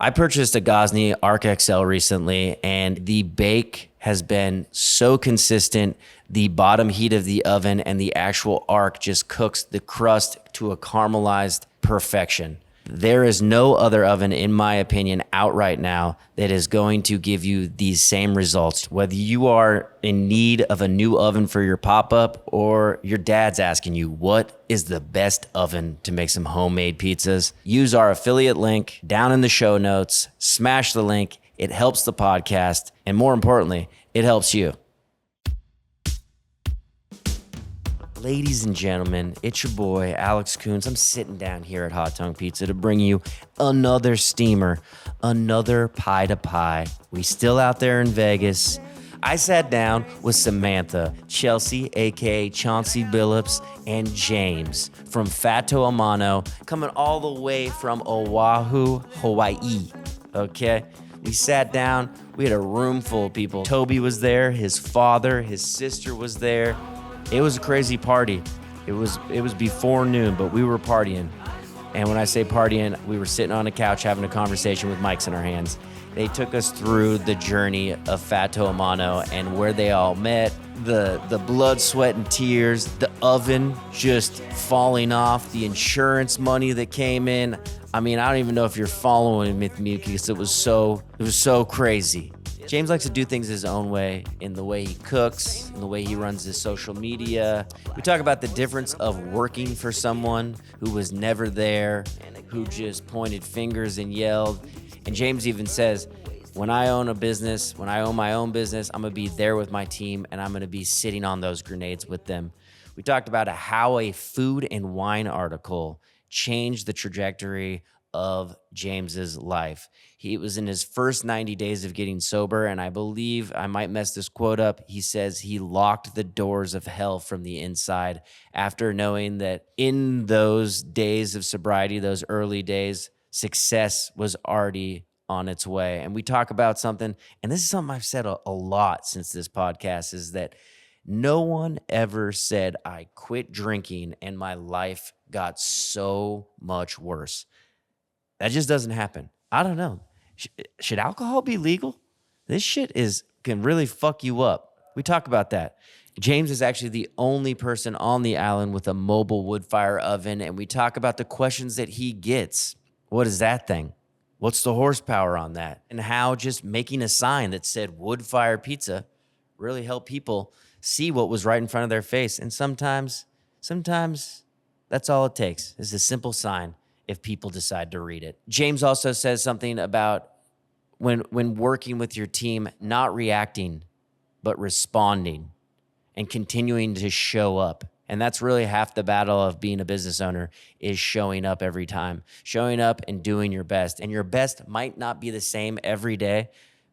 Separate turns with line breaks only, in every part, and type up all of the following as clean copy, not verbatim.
I purchased a Gosney Arc XL recently, and the bake has been so consistent. The bottom heat of the oven and the actual arc just cooks the crust to a caramelized perfection. There is no other oven, in my opinion, out right now that is going to give you these same results. Whether you are in need of a new oven for your pop-up or your dad's asking you, what is the best oven to make some homemade pizzas? Use our affiliate link down in the show notes. Smash the link. It helps the podcast. And more importantly, it helps you. Ladies and gentlemen, it's your boy, Alex Koons. I'm sitting down here at Hot Tongue Pizza to bring you another steamer, another pie to pie. We still out there in Vegas. I sat down with Samantha, Chelsea, a.k.a. Ch0nsi Billups, and James from Fatto, Mano, coming all the way from Oahu, Hawaii, okay? We sat down. We had a room full of people. Toby was there. His father, his sister was there. It was a crazy party. It was before noon, but we were partying. And when I say partying, we were sitting on a couch having a conversation with mics in our hands. They took us through the journey of Fatto Mano and where they all met, the blood, sweat, and tears, the oven just falling off, the insurance money that came in. I mean, I don't even know if you're following with me because it was so crazy. James likes to do things his own way, in the way he cooks, in the way he runs his social media. We talk about the difference of working for someone who was never there, who just pointed fingers and yelled. And James even says, when I own my own business, I'm gonna be there with my team and I'm gonna be sitting on those grenades with them. We talked about how a food and wine article changed the trajectory of James's life. He was in his first 90 days of getting sober, and I believe, I might mess this quote up, he says he locked the doors of hell from the inside after knowing that in those days of sobriety, those early days, success was already on its way. And we talk about something, and this is something I've said a lot since this podcast, is that no one ever said I quit drinking and my life got so much worse. That just doesn't happen. I don't know. Should alcohol be legal? This shit can really fuck you up. We talk about that. James is actually the only person on the island with a mobile wood fire oven, and we talk about the questions that he gets. What is that thing? What's the horsepower on that? And how just making a sign that said wood fire pizza really helped people see what was right in front of their face. And sometimes that's all it takes, is a simple sign if people decide to read it. James also says something about when working with your team, not reacting, but responding and continuing to show up. And that's really half the battle of being a business owner, is showing up every time, showing up and doing your best. And your best might not be the same every day,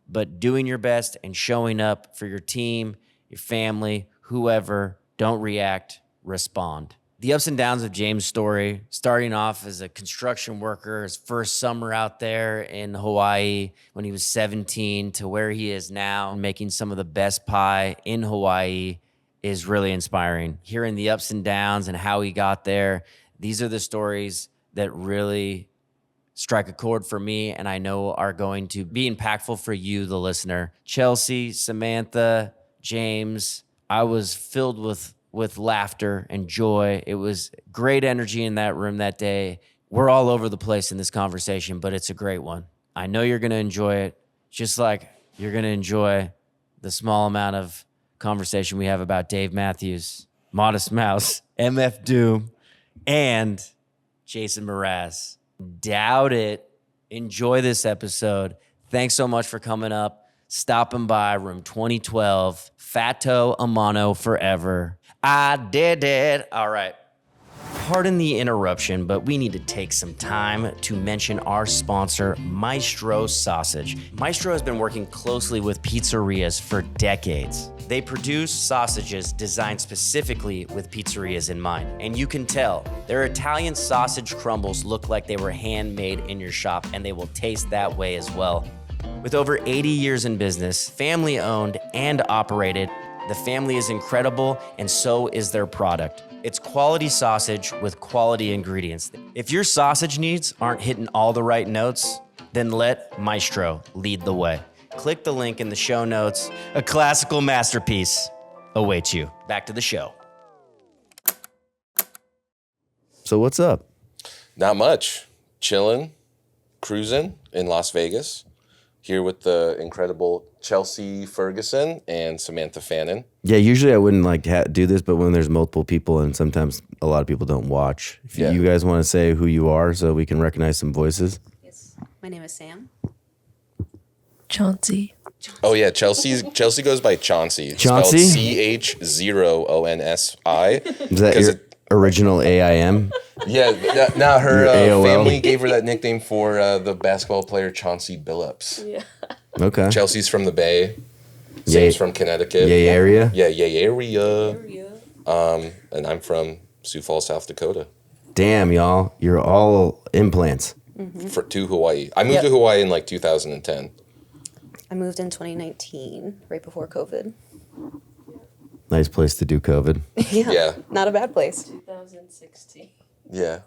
but doing your best and showing up for your team, your family, whoever. Don't react, respond. The ups and downs of James' story, starting off as a construction worker, his first summer out there in Hawaii when he was 17 to where he is now, making some of the best pie in Hawaii, is really inspiring. Hearing the ups and downs and how he got there, these are the stories that really strike a chord for me and I know are going to be impactful for you, the listener. Chelsea, Samantha, James, I was filled with laughter and joy. It was great energy in that room that day. We're all over the place in this conversation, but it's a great one. I know you're going to enjoy it, just like you're going to enjoy the small amount of conversation we have about Dave Matthews, Modest Mouse, MF Doom, and Jason Mraz. Doubt it. Enjoy this episode. Thanks so much for coming up, stopping by room 2012, Fatto Mano forever. I did it. All right. Pardon the interruption, but we need to take some time to mention our sponsor, Maestro Sausage. Maestro has been working closely with pizzerias for decades. They produce sausages designed specifically with pizzerias in mind. And you can tell, their Italian sausage crumbles look like they were handmade in your shop, and they will taste that way as well. With over 80 years in business, family owned and operated, the family is incredible, and so is their product. It's quality sausage with quality ingredients. If your sausage needs aren't hitting all the right notes, Then let Maestro lead the way. Click the link in the show notes. A classical masterpiece awaits you. Back to the show. So what's up?
Not much. Chilling, cruising in Las Vegas. Here with the incredible Chelsea Ferguson and Samantha Fannin.
Yeah, usually I wouldn't do this, but when there's multiple people and sometimes a lot of people don't watch. If you guys want to say who you are so we can recognize some voices.
Yes. My name is Sam.
Ch0nsi.
Oh yeah, Chelsea goes by Ch0nsi.
Ch0nsi?
Ch0onsi.
Is that your original AIM?
Yeah, her
AOL?
family gave her that nickname for the basketball player Chauncey Billups.
Yeah.
Okay.
Chelsea's from the Bay. Sam's from Connecticut.
Yay area?
Yeah, yay area. And I'm from Sioux Falls, South Dakota.
Damn, y'all. You're all implants.
To Hawaii. I moved to Hawaii in like 2010.
I moved in 2019, right before COVID.
Nice place to do COVID.
Yeah.
Not a bad place.
2016.
Yeah.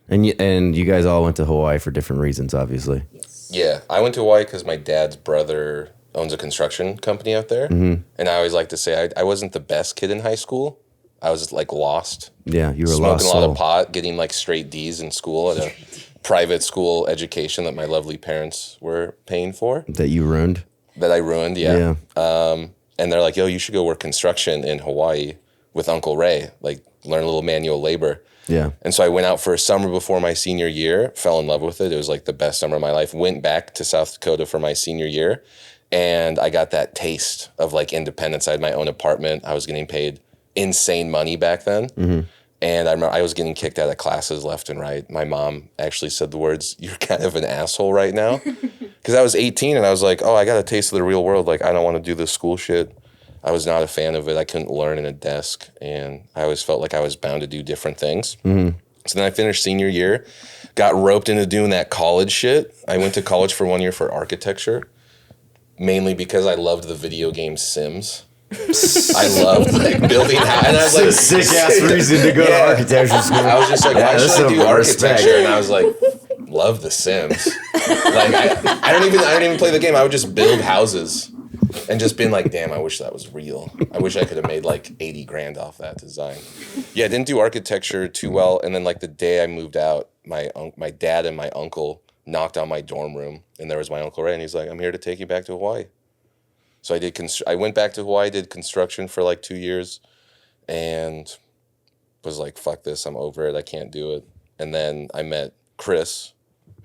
And you guys all went to Hawaii for different reasons, obviously.
Yes.
Yeah. I went to Hawaii because my dad's brother owns a construction company out there. And I always like to say I wasn't the best kid in high school. I was like lost.
Yeah, you were
smoking
lost
a lot
soul.
of pot, getting like straight D's in school at a private school education that my lovely parents were paying for.
That you ruined.
That I ruined, yeah. And they're like, yo, you should go work construction in Hawaii with Uncle Ray, like learn a little manual labor.
Yeah.
And so I went out for a summer before my senior year, fell in love with it. It was like the best summer of my life. Went back to South Dakota for my senior year, and I got that taste of like independence. I had my own apartment. I was getting paid insane money back then. And I remember I was getting kicked out of classes left and right. My mom actually said the words, "You're kind of an asshole right now." Because I was 18 and I was like, oh, I got a taste of the real world. Like, I don't want to do this school shit. I was not a fan of it. I couldn't learn in a desk. And I always felt like I was bound to do different things. So then I finished senior year, got roped into doing that college shit. I went to college for 1 year for architecture, mainly because I loved the video game Sims. I loved like building houses. And I was like,
sick ass reason to go to architecture school.
I was just like, why
that's
should I do
some
architecture?
respect.
And I was like, love the Sims. Like I don't even play the game. I would just build houses and just been like, damn, I wish that was real. I wish I could have made like 80 grand off that design. Yeah, I didn't do architecture too well. And then like the day I moved out, my dad and my uncle knocked on my dorm room, and there was my Uncle Ray, and he's like, I'm here to take you back to Hawaii. So I went back to Hawaii, did construction for like 2 years, and was like, fuck this, I'm over it, I can't do it. And then I met Chris,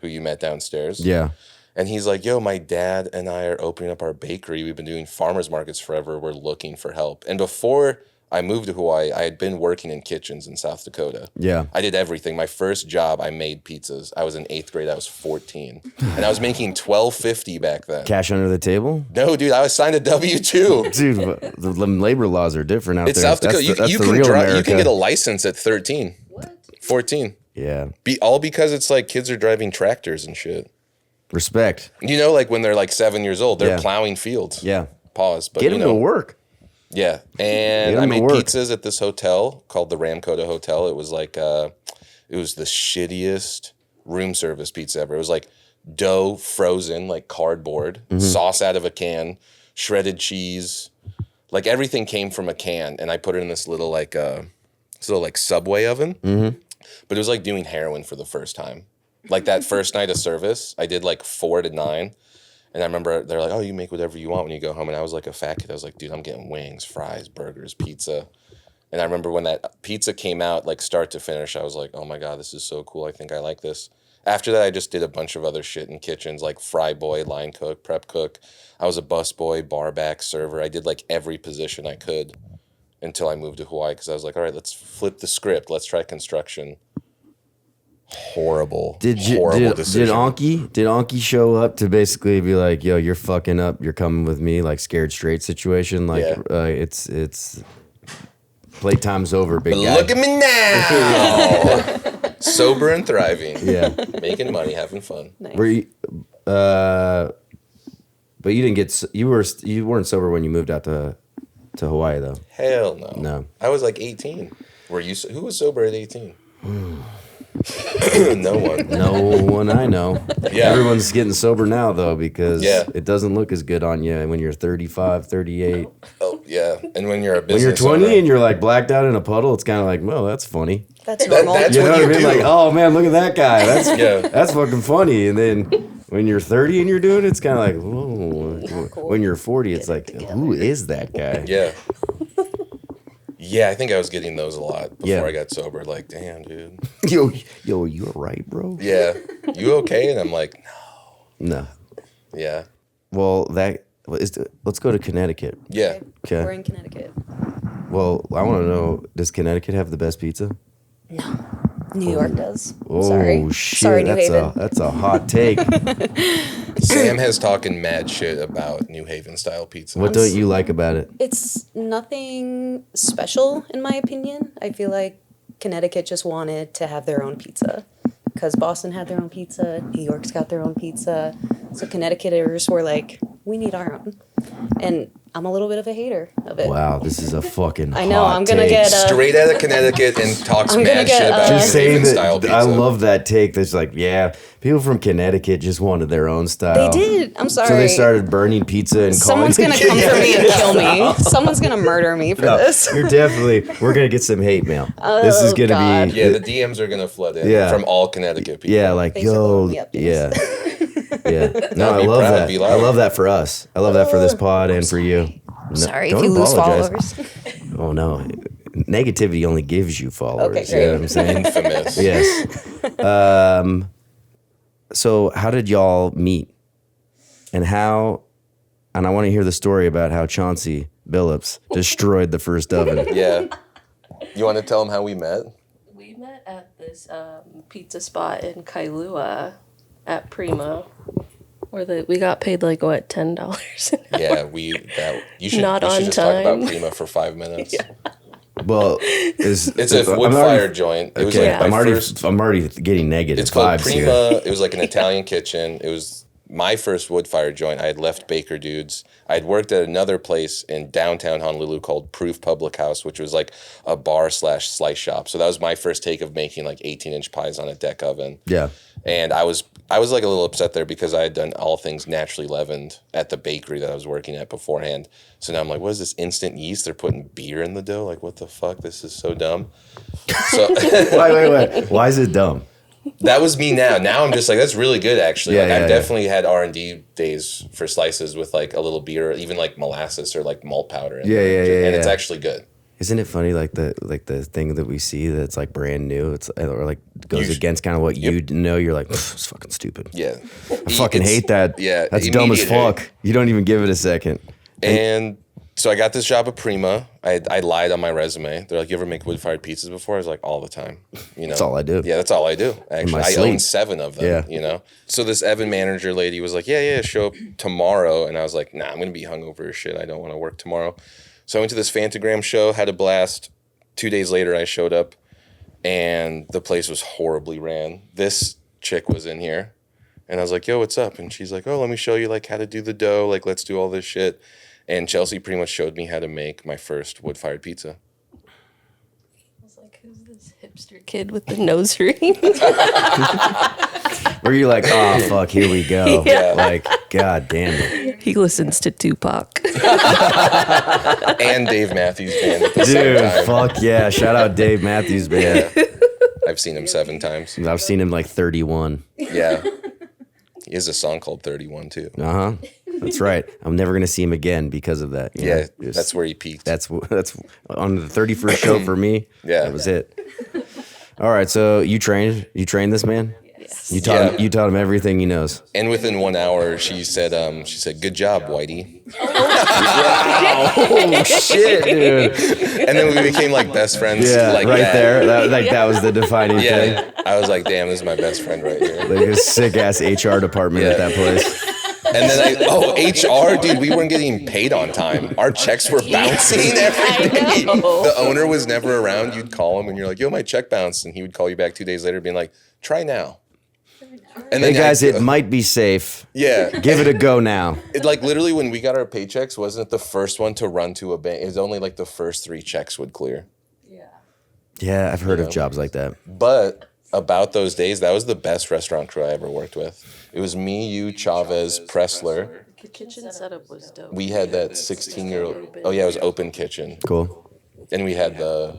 who you met downstairs.
Yeah.
And he's like, yo, my dad and I are opening up our bakery. We've been doing farmers markets forever. We're looking for help. And before I moved to Hawaii, I had been working in kitchens in South Dakota.
Yeah.
I did everything. My first job, I made pizzas. I was in 8th grade. I was 14. And I was making $12.50 back then.
Cash under the table?
No, dude, I was signed a W-2.
Dude, the labor laws are different out
It's
there.
South Dakota.
That's
You
the
can
real
drive. You
America.
can get a license at 13.
What?
14.
Yeah.
All because it's like kids are driving tractors and shit.
Respect.
You know, like when they're like 7 years old, they're
Yeah.
plowing fields.
Yeah.
Pause. But
Get them
you know,
to work.
Yeah, and
Get
I
'em to
made
work.
pizzas at this hotel called the Ramkota Hotel. It was like, it was the shittiest room service pizza ever. It was like dough frozen, like cardboard, sauce out of a can, shredded cheese, like everything came from a can, and I put it in this little like Subway oven. But it was like doing heroin for the first time. Like that first night of service, I did like 4 to 9. And I remember they're like, oh, you make whatever you want when you go home. And I was like a fat kid. I was like, dude, I'm getting wings, fries, burgers, pizza. And I remember when that pizza came out, like start to finish, I was like, oh my God, this is so cool. I think I like this. After that, I just did a bunch of other shit in kitchens, like fry boy, line cook, prep cook. I was a bus boy, bar back, server. I did like every position I could until I moved to Hawaii because I was like, all right, let's flip the script. Let's try construction. Horrible decision.
Did Anki show up to basically be like, yo, you're fucking up, you're coming with me, like scared straight situation? Like it's playtime's over, big guy.
Look at me now. Sober and thriving.
Yeah.
Making money, having fun.
Nice.
Were you but you didn't get you weren't sober when you moved out to Hawaii though.
Hell no.
No.
I was like 18. Who was sober at 18? No one.
No one I know.
Yeah.
Everyone's getting sober now, though, because
Yeah.
it doesn't look as good on you when you're 35, 38.
Oh, yeah. And when you're a
When
business
you're 20
owner,
and you're like blacked out in a puddle, it's kind of like, well, that's funny.
That's normal.
that's
You know
what
what I
you
mean?
do.
Like, oh man, look at that guy. That's
Yeah.
that's fucking funny. And then when you're 30 and you're doing it, it's kind of like, whoa.
Not cool.
When you're 40, it's like, who is that guy?
Yeah. Yeah, I think I was getting those a lot before
Yeah.
I got sober. Like, damn, dude.
Yo, you all right, bro?
Yeah. You okay? And I'm like,
No.
yeah.
Well, let's go to Connecticut.
Yeah.
Okay.
We're in Connecticut.
Well, I want to know, does Connecticut have the best pizza?
New York does.
Oh,
Sorry.
shit.
Sorry, New Haven.
That's a hot take.
Sam has talking mad shit about New Haven style pizza.
What don't you like about it?
It's nothing special, in my opinion. I feel like Connecticut just wanted to have their own pizza. Because Boston had their own pizza, New York's got their own pizza. So Connecticuters were like, we need our own. And I'm a little bit of a hater of it.
Wow, this is a fucking
I know,
hot
I'm gonna
take.
get
Straight out of Connecticut and talks
I'm gonna
mad
get,
shit about
Just
New
saying
Haven style
that
pizza.
I love that take. That's like, yeah, people from Connecticut just wanted their own style.
They did. I'm sorry.
So they started burning pizza and
Someone's
calling
gonna come for me and kill me. Someone's gonna murder me for this.
You're definitely. We're gonna get some hate mail. This is gonna
God.
be.
Yeah, the DMs are going to flood in
Yeah.
from all Connecticut people.
Yeah, like
Thanks for
yo,
blowing me up,
yeah,
Denise.
yeah. No, I
be
love
proud,
that.
be
I
loud.
love that for us. I love that for this pod and for you. No,
Sorry if
don't
you lose
apologize.
followers.
Oh no, negativity only gives you followers.
Okay,
You
great.
know what I'm saying?
Infamous.
Yes. So how did y'all meet? And how? And I want to hear the story about how Ch0nsi Billups destroyed the first oven.
Yeah. You want to tell them how we met?
We met at this pizza spot in Kailua at Prima, where we got paid like what, $10?
Yeah, you should
Not
we should
on
just talk
time.
about Prima for 5 minutes.
Well,
It's a wood fired joint. It was
Okay,
like my
I'm already getting negative
It's called
vibes here.
Prima. It was like an Italian kitchen. It was my first wood fire joint. I had left Baker Dudes. I had worked at another place in downtown Honolulu called Proof Public House, which was like a bar / slice shop. So that was my first take of making like 18-inch pies on a deck oven.
Yeah.
And I was like a little upset there because I had done all things naturally leavened at the bakery that I was working at beforehand. So now I'm like, what is this instant yeast? They're putting beer in the dough? Like, what the fuck? This is so dumb. So
Wait. Why is it dumb?
that was me now. Now I'm just like, that's really good, actually.
Yeah,
Like,
yeah,
I've
yeah.
definitely had R&D days for slices with like a little beer, or even like molasses or like malt powder. In
Yeah,
there.
yeah,
And it's
yeah.
actually good.
Isn't it funny, like the thing that we see that's like brand new? It's or like goes
You-
against kind of what you know. You're like, it's fucking stupid.
Yeah.
I fucking hate that.
Yeah.
That's dumb as
immediate hate.
fuck. You don't even give it a second.
And so I got this job at Prima. I lied on my resume. They're like, you ever make wood-fired pizzas before? I was like, all the time. You know,
That's all I do.
Yeah, that's all I do. Actually,
my
I
sleep.
own 7 of them.
Yeah.
You know. So this Evan manager lady was like, yeah, show up tomorrow. And I was like, nah, I'm gonna be hungover as shit. I don't want to work tomorrow. So I went to this Fantagram show, had a blast. 2 days later, I showed up, and the place was horribly ran. This chick was in here, and I was like, yo, what's up? And she's like, oh, let me show you like how to do the dough. Like, let's do all this shit. And Chelsea pretty much showed me how to make my first wood-fired pizza.
I was like, who's this hipster kid with the nose ring?
Were you like, oh fuck, here we go?
Yeah.
Like, god damn it,
He listens to Tupac.
And Dave Matthews Band at the same
dude.
time.
Fuck yeah! Shout out Dave Matthews Band.
I've seen him 7 times.
I've seen him like 31.
Yeah. He has a song called 31 too.
Uh huh. That's right. I'm never gonna see him again because of that. you
Yeah,
know? Just-
that's where he peaked.
That's on the 31st show for me.
Yeah.
That was it. All right, so you trained this man?
Yes.
You taught him everything he knows.
And within 1 hour, she said, good job, Whitey.
Oh shit, dude.
And then we became like best friends.
Yeah,
like
right
that.
there. That was the defining thing.
Yeah. I was like, damn, this is my best friend right here.
Like a sick ass HR department at
Yeah.
that place.
And then HR, dude, we weren't getting paid on time. Our checks were bouncing every day. The owner was never around. You'd call him and you're like, yo, my check bounced. And he would call you back 2 days later being like, try now. And
Hey
then
guys, it might be safe.
yeah.
Give it a go now.
It like literally when we got our paychecks, wasn't it the first one to run to a bank? It was only like the first 3 checks would clear.
Yeah, I've heard of jobs like that.
But about those days, that was the best restaurant crew I ever worked with. It was me, you, Chavez, Pressler.
The kitchen setup was dope.
We had that 16-year-old. Oh yeah, it was open kitchen.
Cool.
And we had the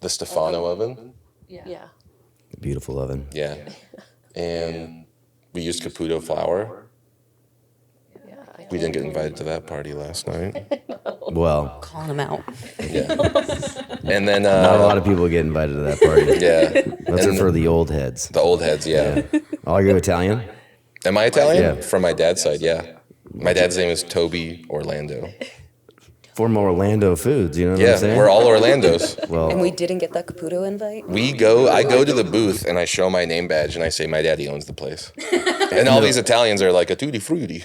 Stefano oven.
Yeah.
Beautiful oven.
Yeah. And we used Caputo flour. We didn't get invited to that party last night.
Well,
Calling them out.
Yeah. And then
not a lot of people get invited to that party.
Yeah.
Those are for the old heads.
The old heads, yeah.
Are you Italian?
Am I Italian?
Yeah.
From my dad's side, yeah. My dad's name is Toby Orlando.
Former Orlando Foods, you know what I'm
Yeah,
saying?
we're all Orlandos.
Well,
And we didn't get that Caputo invite.
I go to the booth and I show my name badge and I say my daddy owns the place. And all these Italians are like a tutti frutti.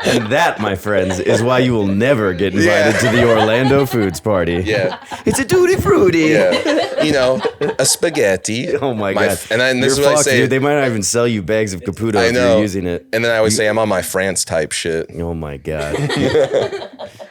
and that, my friends, is why you will never get invited to the Orlando Foods party.
Yeah.
It's a tutti frutti.
Yeah. You know, a spaghetti.
Oh my God.
And then this
You're
is what I
fucked,
say.
dude. They might not even sell you bags of Caputo
I
if
know.
you're using it.
And then I always say I'm on my France type shit.
Oh my God.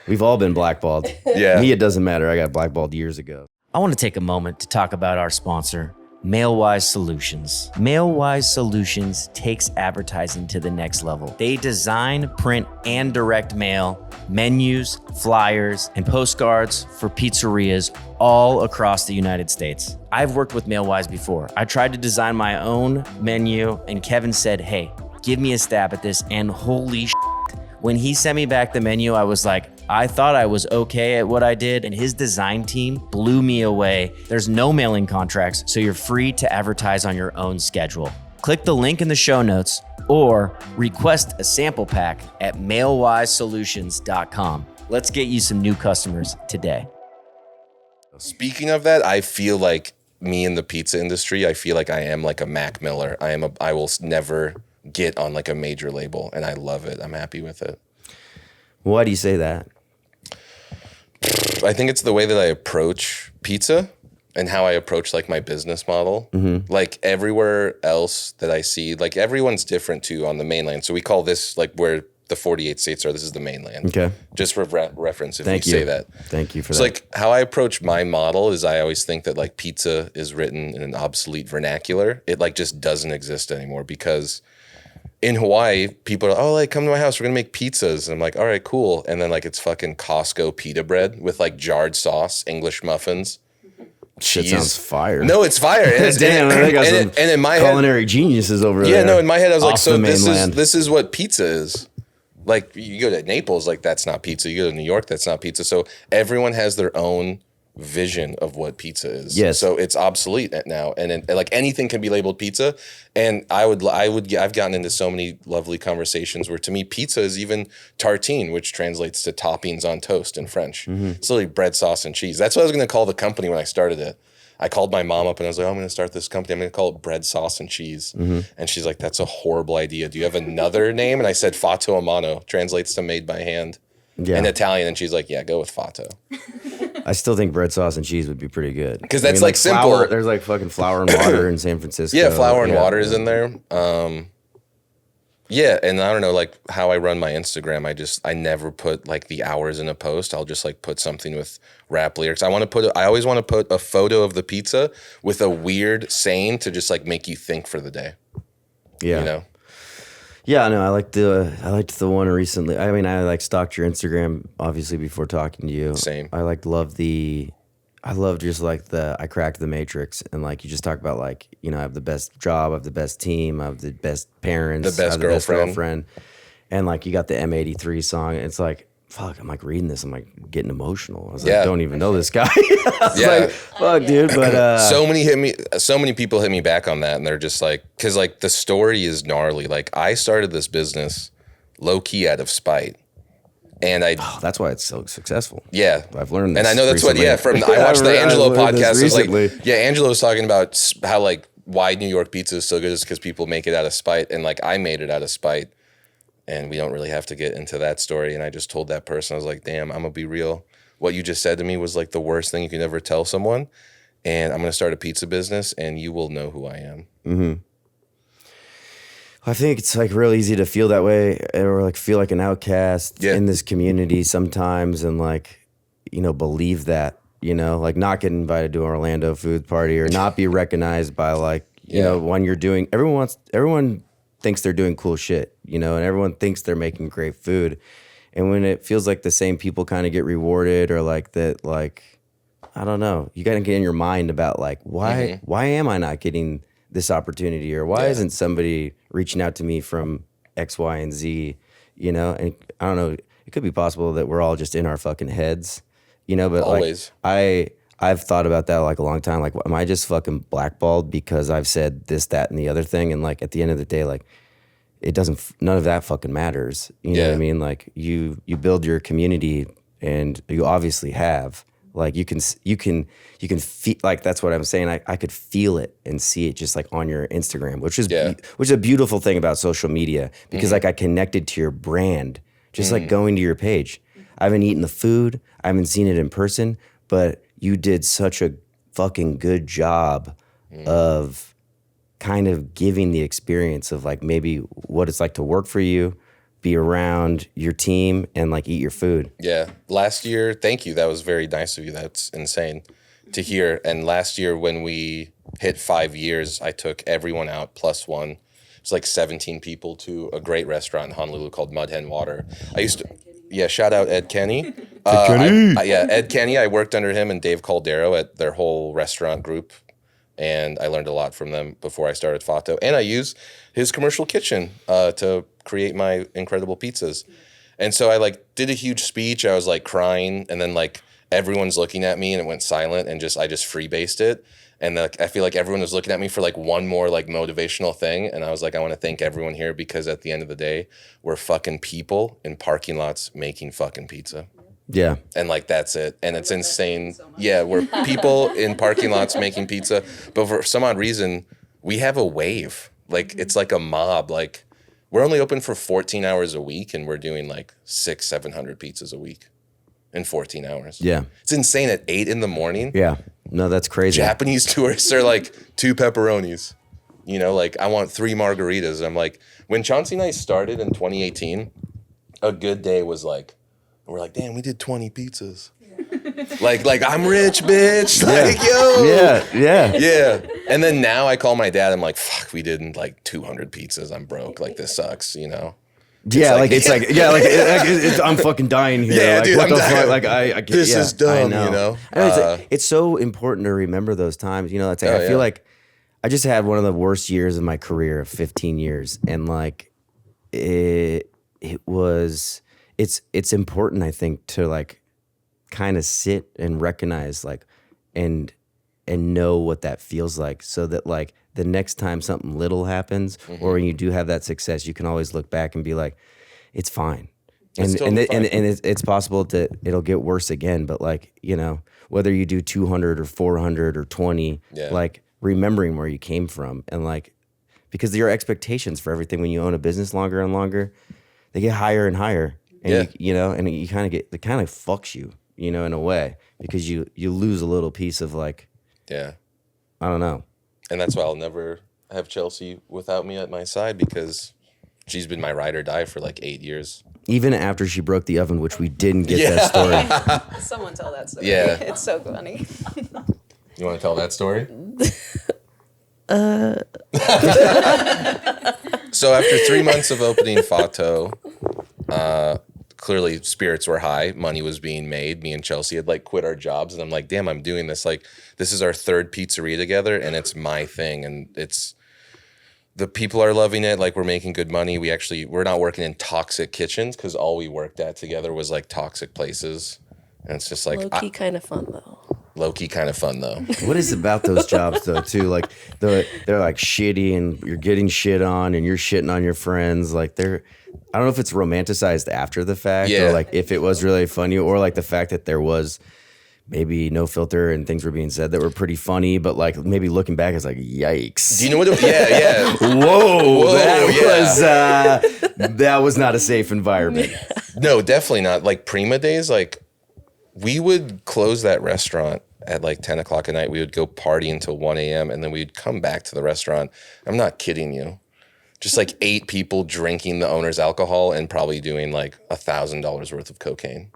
We've all been blackballed.
Yeah.
Me, it doesn't matter. I got blackballed years ago. I want to take a moment to talk about our sponsor, MailWise Solutions. MailWise Solutions takes advertising to the next level. They design, print, and direct mail, menus, flyers, and postcards for pizzerias all across the United States. I've worked with MailWise before. I tried to design my own menu, and Kevin said, hey, give me a stab at this, and holy shit. When he sent me back the menu, I was like, I thought I was okay at what I did, and his design team blew me away. There's no mailing contracts, so you're free to advertise on your own schedule. Click the link in the show notes or request a sample pack at mailwisesolutions.com. Let's get you some new customers today.
Speaking of that, I feel like me in the pizza industry, I feel like I am like a Mac Miller. I will never get on like a major label, and I love it. I'm happy with it.
Why do you say that?
I think it's the way that I approach pizza and how I approach like my business model.
Mm-hmm.
Like everywhere else that I see, like everyone's different too on the mainland. So we call this like where the 48 states are. This is the mainland.
Okay.
Just for reference, if
Thank
you
you.
say that.
Thank you for
It's
that.
like how I approach my model is I always think that like pizza is written in an obsolete vernacular. It like just doesn't exist anymore because in Hawaii, people are, oh, like, come to my house. We're going to make pizzas. And I'm like, all right, cool. And then, like, it's fucking Costco pita bread with, like, jarred sauce, English muffins,
Shit
cheese.
sounds fire.
No, it's fire. And it's,
Damn, I got some
and in my
culinary geniuses over there.
yeah, no, in my head, I was like,
off
so
the mainland.
this is what pizza is. Like, you go to Naples, like, that's not pizza. You go to New York, that's not pizza. So everyone has their own vision of what pizza is.
Yes.
So it's obsolete now, and like anything can be labeled pizza. And I've gotten into so many lovely conversations where to me pizza is even tartine, which translates to toppings on toast in French. It's literally bread, sauce, and cheese. That's what I was going to call the company when I started it. I called my mom up and I was like, oh, I'm going to start this company. I'm going to call it Bread, Sauce, and Cheese. And she's like, that's a horrible idea. Do you have another name? And I said, Fatto a Mano, translates to made by hand in Italian. And she's like, yeah, go with Fatto.
I still think bread, sauce, and cheese would be pretty good.
Because that's like simple.
Flour, there's like fucking flour and water in San Francisco.
Yeah, flour and water is in there. Yeah, and I don't know, like how I run my Instagram. I never put like the hours in a post. I'll just like put something with rap lyrics. I always want to put a photo of the pizza with a weird saying to just like make you think for the day.
Yeah.
You know.
Yeah, no, I liked the one recently. I mean, I like stalked your Instagram obviously before talking to you.
Same.
I loved just like I cracked the matrix, and like you just talk about like, you know, I have the best job, I have the best team, I have the best parents,
The best
I have the best
girlfriend.
girlfriend. And like you got the M83 song, and it's like, fuck, I'm like reading this, I'm like getting emotional. I was like,
Yeah.
don't even know this guy. I was
Yeah.
like, fuck, dude. But
so many people hit me back on that, and they're just like, because like the story is gnarly. Like I started this business low key out of spite, and
that's why it's so successful.
yeah,
I've learned this
and I know that's
recently.
I watched the
I
Angelo
learned this
podcast. It was
recently.
like, yeah, Angelo was talking about how like why New York pizza is so good is because people make it out of spite, and like I made it out of spite. And we don't really have to get into that story. And I just told that person, I was like, damn, I'm going to be real. What you just said to me was like the worst thing you can ever tell someone. And I'm going to start a pizza business and you will know who I am.
Mm-hmm. I think it's like real easy to feel that way or like feel like an outcast in this community sometimes and like, you know, believe that you know, like not get invited to an Orlando food party or not be recognized by like, you know, when you're doing, everyone thinks they're doing cool shit, you know, and everyone thinks they're making great food. And when it feels like the same people kind of get rewarded or like that, like, I don't know, you got to get in your mind about like, why am I not getting this opportunity, or why isn't somebody reaching out to me from X, Y, and Z, you know? And I don't know, it could be possible that we're all just in our fucking heads, you know, but
Always.
like I've thought about that like a long time. Like, am I just fucking blackballed because I've said this, that, and the other thing? And like, at the end of the day, like, it doesn't, none of that fucking matters. You know what I mean? Like you build your community, and you obviously have, like, you can feel, like, that's what I'm saying. I could feel it and see it just like on your Instagram, which is a beautiful thing about social media, because like I connected to your brand, just like going to your page. I haven't eaten the food. I haven't seen it in person, but you did such a fucking good job of kind of giving the experience of like maybe what it's like to work for you, be around your team, and like eat your food.
Yeah. Last year, thank you. That was very nice of you. That's insane to hear. And last year when we hit 5 years, I took everyone out plus one. It's like 17 people to a great restaurant in Honolulu called Mud Hen Water. I used to, shout out Ed Kenny. Ed Kenny. I worked under him and Dave Caldero at their whole restaurant group. And I learned a lot from them before I started Fatto. And I use his commercial kitchen to create my incredible pizzas. And so I like did a huge speech. I was like crying, and then like everyone's looking at me, and it went silent, and I just freebased it. And like I feel like everyone was looking at me for like one more like motivational thing. And I was like, I want to thank everyone here, because at the end of the day, we're fucking people in parking lots making fucking pizza.
Yeah.
And like, that's it. And it's insane. Yeah, we're people in parking lots making pizza. But for some odd reason, we have a wave. Like, it's like a mob. Like, we're only open for 14 hours a week, and we're doing like 600-700 pizzas a week in 14 hours.
Yeah.
It's insane at 8 a.m.
Yeah. No, that's crazy.
Japanese tourists are like 2 pepperonis. You know, like, I want 3 margaritas. And I'm like, when Ch0nsi and I started in 2018, a good day was like, we're like, damn, we did 20 pizzas. Yeah. like I'm rich, bitch. Like, yo. Yeah. And then now I call my dad. I'm like, fuck, we did like 200 pizzas. I'm broke. Like, this sucks, you know?
I'm fucking dying here.
Yeah,
like,
dude,
what
I'm
the
dying.
fuck? Like, I
this is dumb,
I know.
You know?
It's so important to remember those times. You know, it's like, I feel like I just had one of the worst years of my career of 15 years. And like, it's important, I think, to like kind of sit and recognize like and know what that feels like, so that like the next time something little happens, or when you do have that success, you can always look back and be like, it's fine. And it's possible that it'll get worse again, but like, you know, whether you do 200 or 400 or 20, like remembering where you came from, and like, because your expectations for everything when you own a business longer and longer, they get higher and higher. And you know, and you kind of it kind of fucks you, you know, in a way, because you lose a little piece of like, I don't know.
And that's why I'll never have Chelsea without me at my side, because she's been my ride or die for like 8 years.
Even after she broke the oven, which we didn't get that story.
Someone tell that story.
Yeah.
It's so funny.
You want to tell that story? So after 3 months of opening Fatto, clearly spirits were high, money was being made. Me and Chelsea had like quit our jobs, and I'm like, damn, I'm doing this. Like, this is our 3rd pizzeria together, and it's my thing, and the people are loving it. Like, we're making good money. We're not working in toxic kitchens, because all we worked at together was like toxic places. And it's just like
low-key kind of fun though.
Low-key kind of fun though.
What is about those jobs though too? Like they're like shitty, and you're getting shit on, and you're shitting on your friends. Like I don't know if it's romanticized after the fact, or like if it was really funny, or like the fact that there was maybe no filter and things were being said that were pretty funny, but like maybe looking back, it's like, yikes.
Do you know what?
Whoa, that was not a safe environment.
No, definitely not. Like Prima days, like we would close that restaurant at like 10 o'clock at night. We would go party until 1 a.m. and then we'd come back to the restaurant. I'm not kidding you. Just like 8 people drinking the owner's alcohol and probably doing like $1,000 worth of cocaine.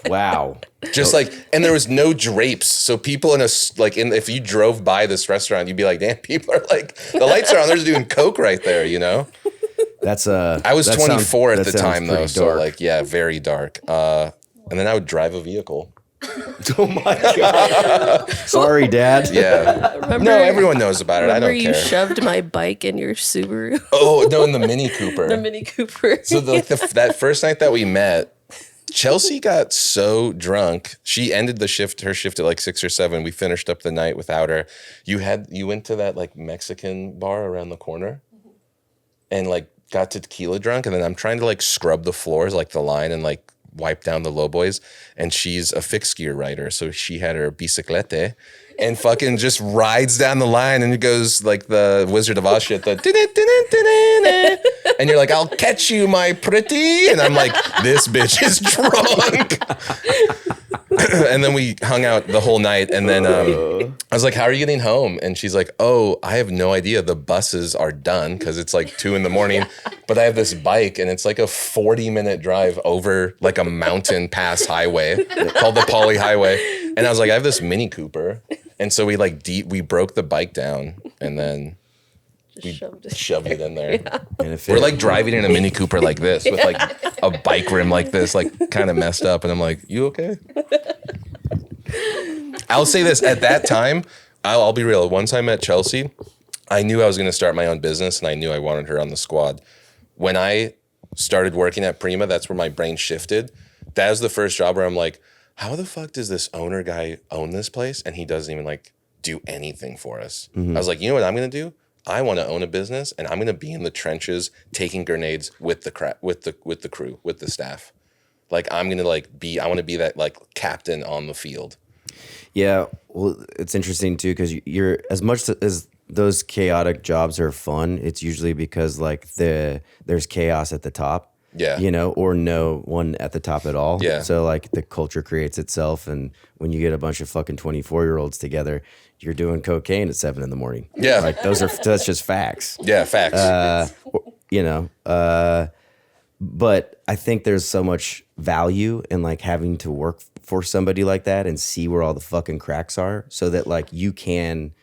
Wow.
Just like, and there was no drapes. So people if you drove by this restaurant, you'd be like, damn, people are like, the lights are on. They're just doing coke right there, you know?
I
was 24 at the time though.
Dark.
So like, yeah, very dark. And then I would drive a vehicle.
Oh my God. Sorry, Dad.
Yeah. No, everyone knows about it. I don't
you
care.
shoved my bike in your Subaru.
Oh, no, in the Mini Cooper.
The Mini Cooper.
So that first night that we met, Chelsea got so drunk. She ended her shift at like 6 or 7. We finished up the night without her. You went to that like Mexican bar around the corner and like got tequila drunk. And then I'm trying to like scrub the floors, like the line, and like wipe down the low boys. And she's a fixed gear rider. So she had her bicicleta and fucking just rides down the line, and it goes like the Wizard of Oz shit, and you're like, I'll catch you, my pretty. And I'm like, this bitch is drunk. And then we hung out the whole night. And then I was like, how are you getting home? And she's like, oh, I have no idea. The buses are done because it's like 2 a.m. But I have this bike, and it's like a 40-minute drive over like a mountain pass highway called the Poly Highway. And I was like, I have this Mini Cooper. And so we we broke the bike down, and then we shoved it in there. Yeah.
And
we're like driving in a Mini Cooper like this with like a bike rim like this, like kind of messed up. And I'm like, you okay? I'll say this, at that time, I'll be real. Once I met Chelsea, I knew I was going to start my own business, and I knew I wanted her on the squad. When I started working at Prima, that's where my brain shifted. That was the first job where I'm like, how the fuck does this owner guy own this place and he doesn't even like do anything for us? Mm-hmm. I was like, you know what I'm going to do? I want to own a business, and I'm going to be in the trenches taking grenades with the crew, with the staff. Like I'm going to I want to be that like captain on the field.
Yeah, well, it's interesting too, because you're, as much as those chaotic jobs are fun, it's usually because like there's chaos at the top.
Yeah.
You know, or no one at the top at all.
Yeah.
So like the culture creates itself, and when you get a bunch of fucking 24-year-olds together, you're doing cocaine at 7 a.m.
Yeah.
Like that's just facts.
Yeah, facts.
But I think there's so much value in like having to work for somebody like that and see where all the fucking cracks are, so that like you can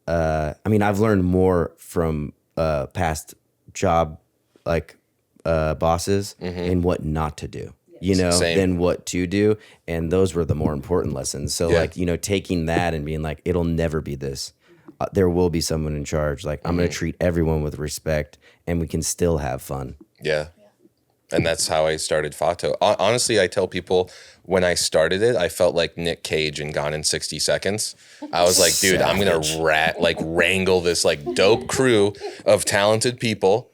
I've learned more from past job like bosses and what not to do, than what to do. And those were the more important lessons. So taking that and being like, it'll never be this. There will be someone in charge. Like I'm going to treat everyone with respect, and we can still have fun.
Yeah. And that's how I started Fatto. Honestly, I tell people when I started it, I felt like Nick Cage in Gone in 60 Seconds. I was like, dude, I'm going to wrangle this like dope crew of talented people.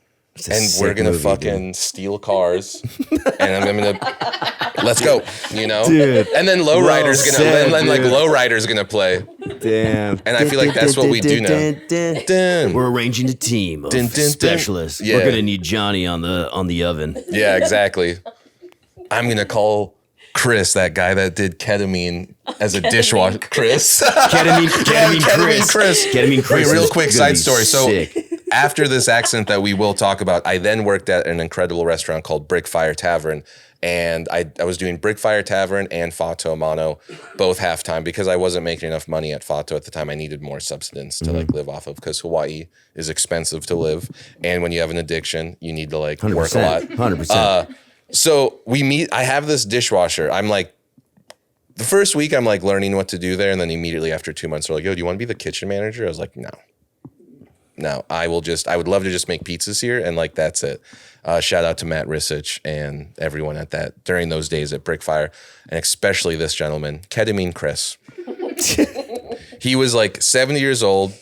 And we're going to fucking steal cars, and I'm going to, let's go, Dude, and then Lowrider's going to play.
Damn.
And I feel like that's what we do now.
We're arranging a team of specialists.
Yeah.
We're going to need Johnny on the oven.
Yeah, exactly. I'm going to call Chris, that guy that did ketamine as a dishwasher. Chris.
Ketamine Chris.
Ketamine Chris. Wait, real quick side story. So
sick.
After this accident that we will talk about, I then worked at an incredible restaurant called Brickfire Tavern. And I was doing Brickfire Tavern and Fatto Mano both halftime because I wasn't making enough money at Fatto at the time. I needed more substance to like live off of, because Hawaii is expensive to live. And when you have an addiction, you need to like
100%,
work a lot.
100%.
So we meet, I have this dishwasher. I'm like, the first week I'm like learning what to do there. And then immediately after 2 months, they're like, yo, do you want to be the kitchen manager? I was like, no, I would love to just make pizzas here. And like, that's it. Shout out to Matt Risich and everyone during those days at Brickfire, and especially this gentleman, Ketamine Chris. He was like 70 years old.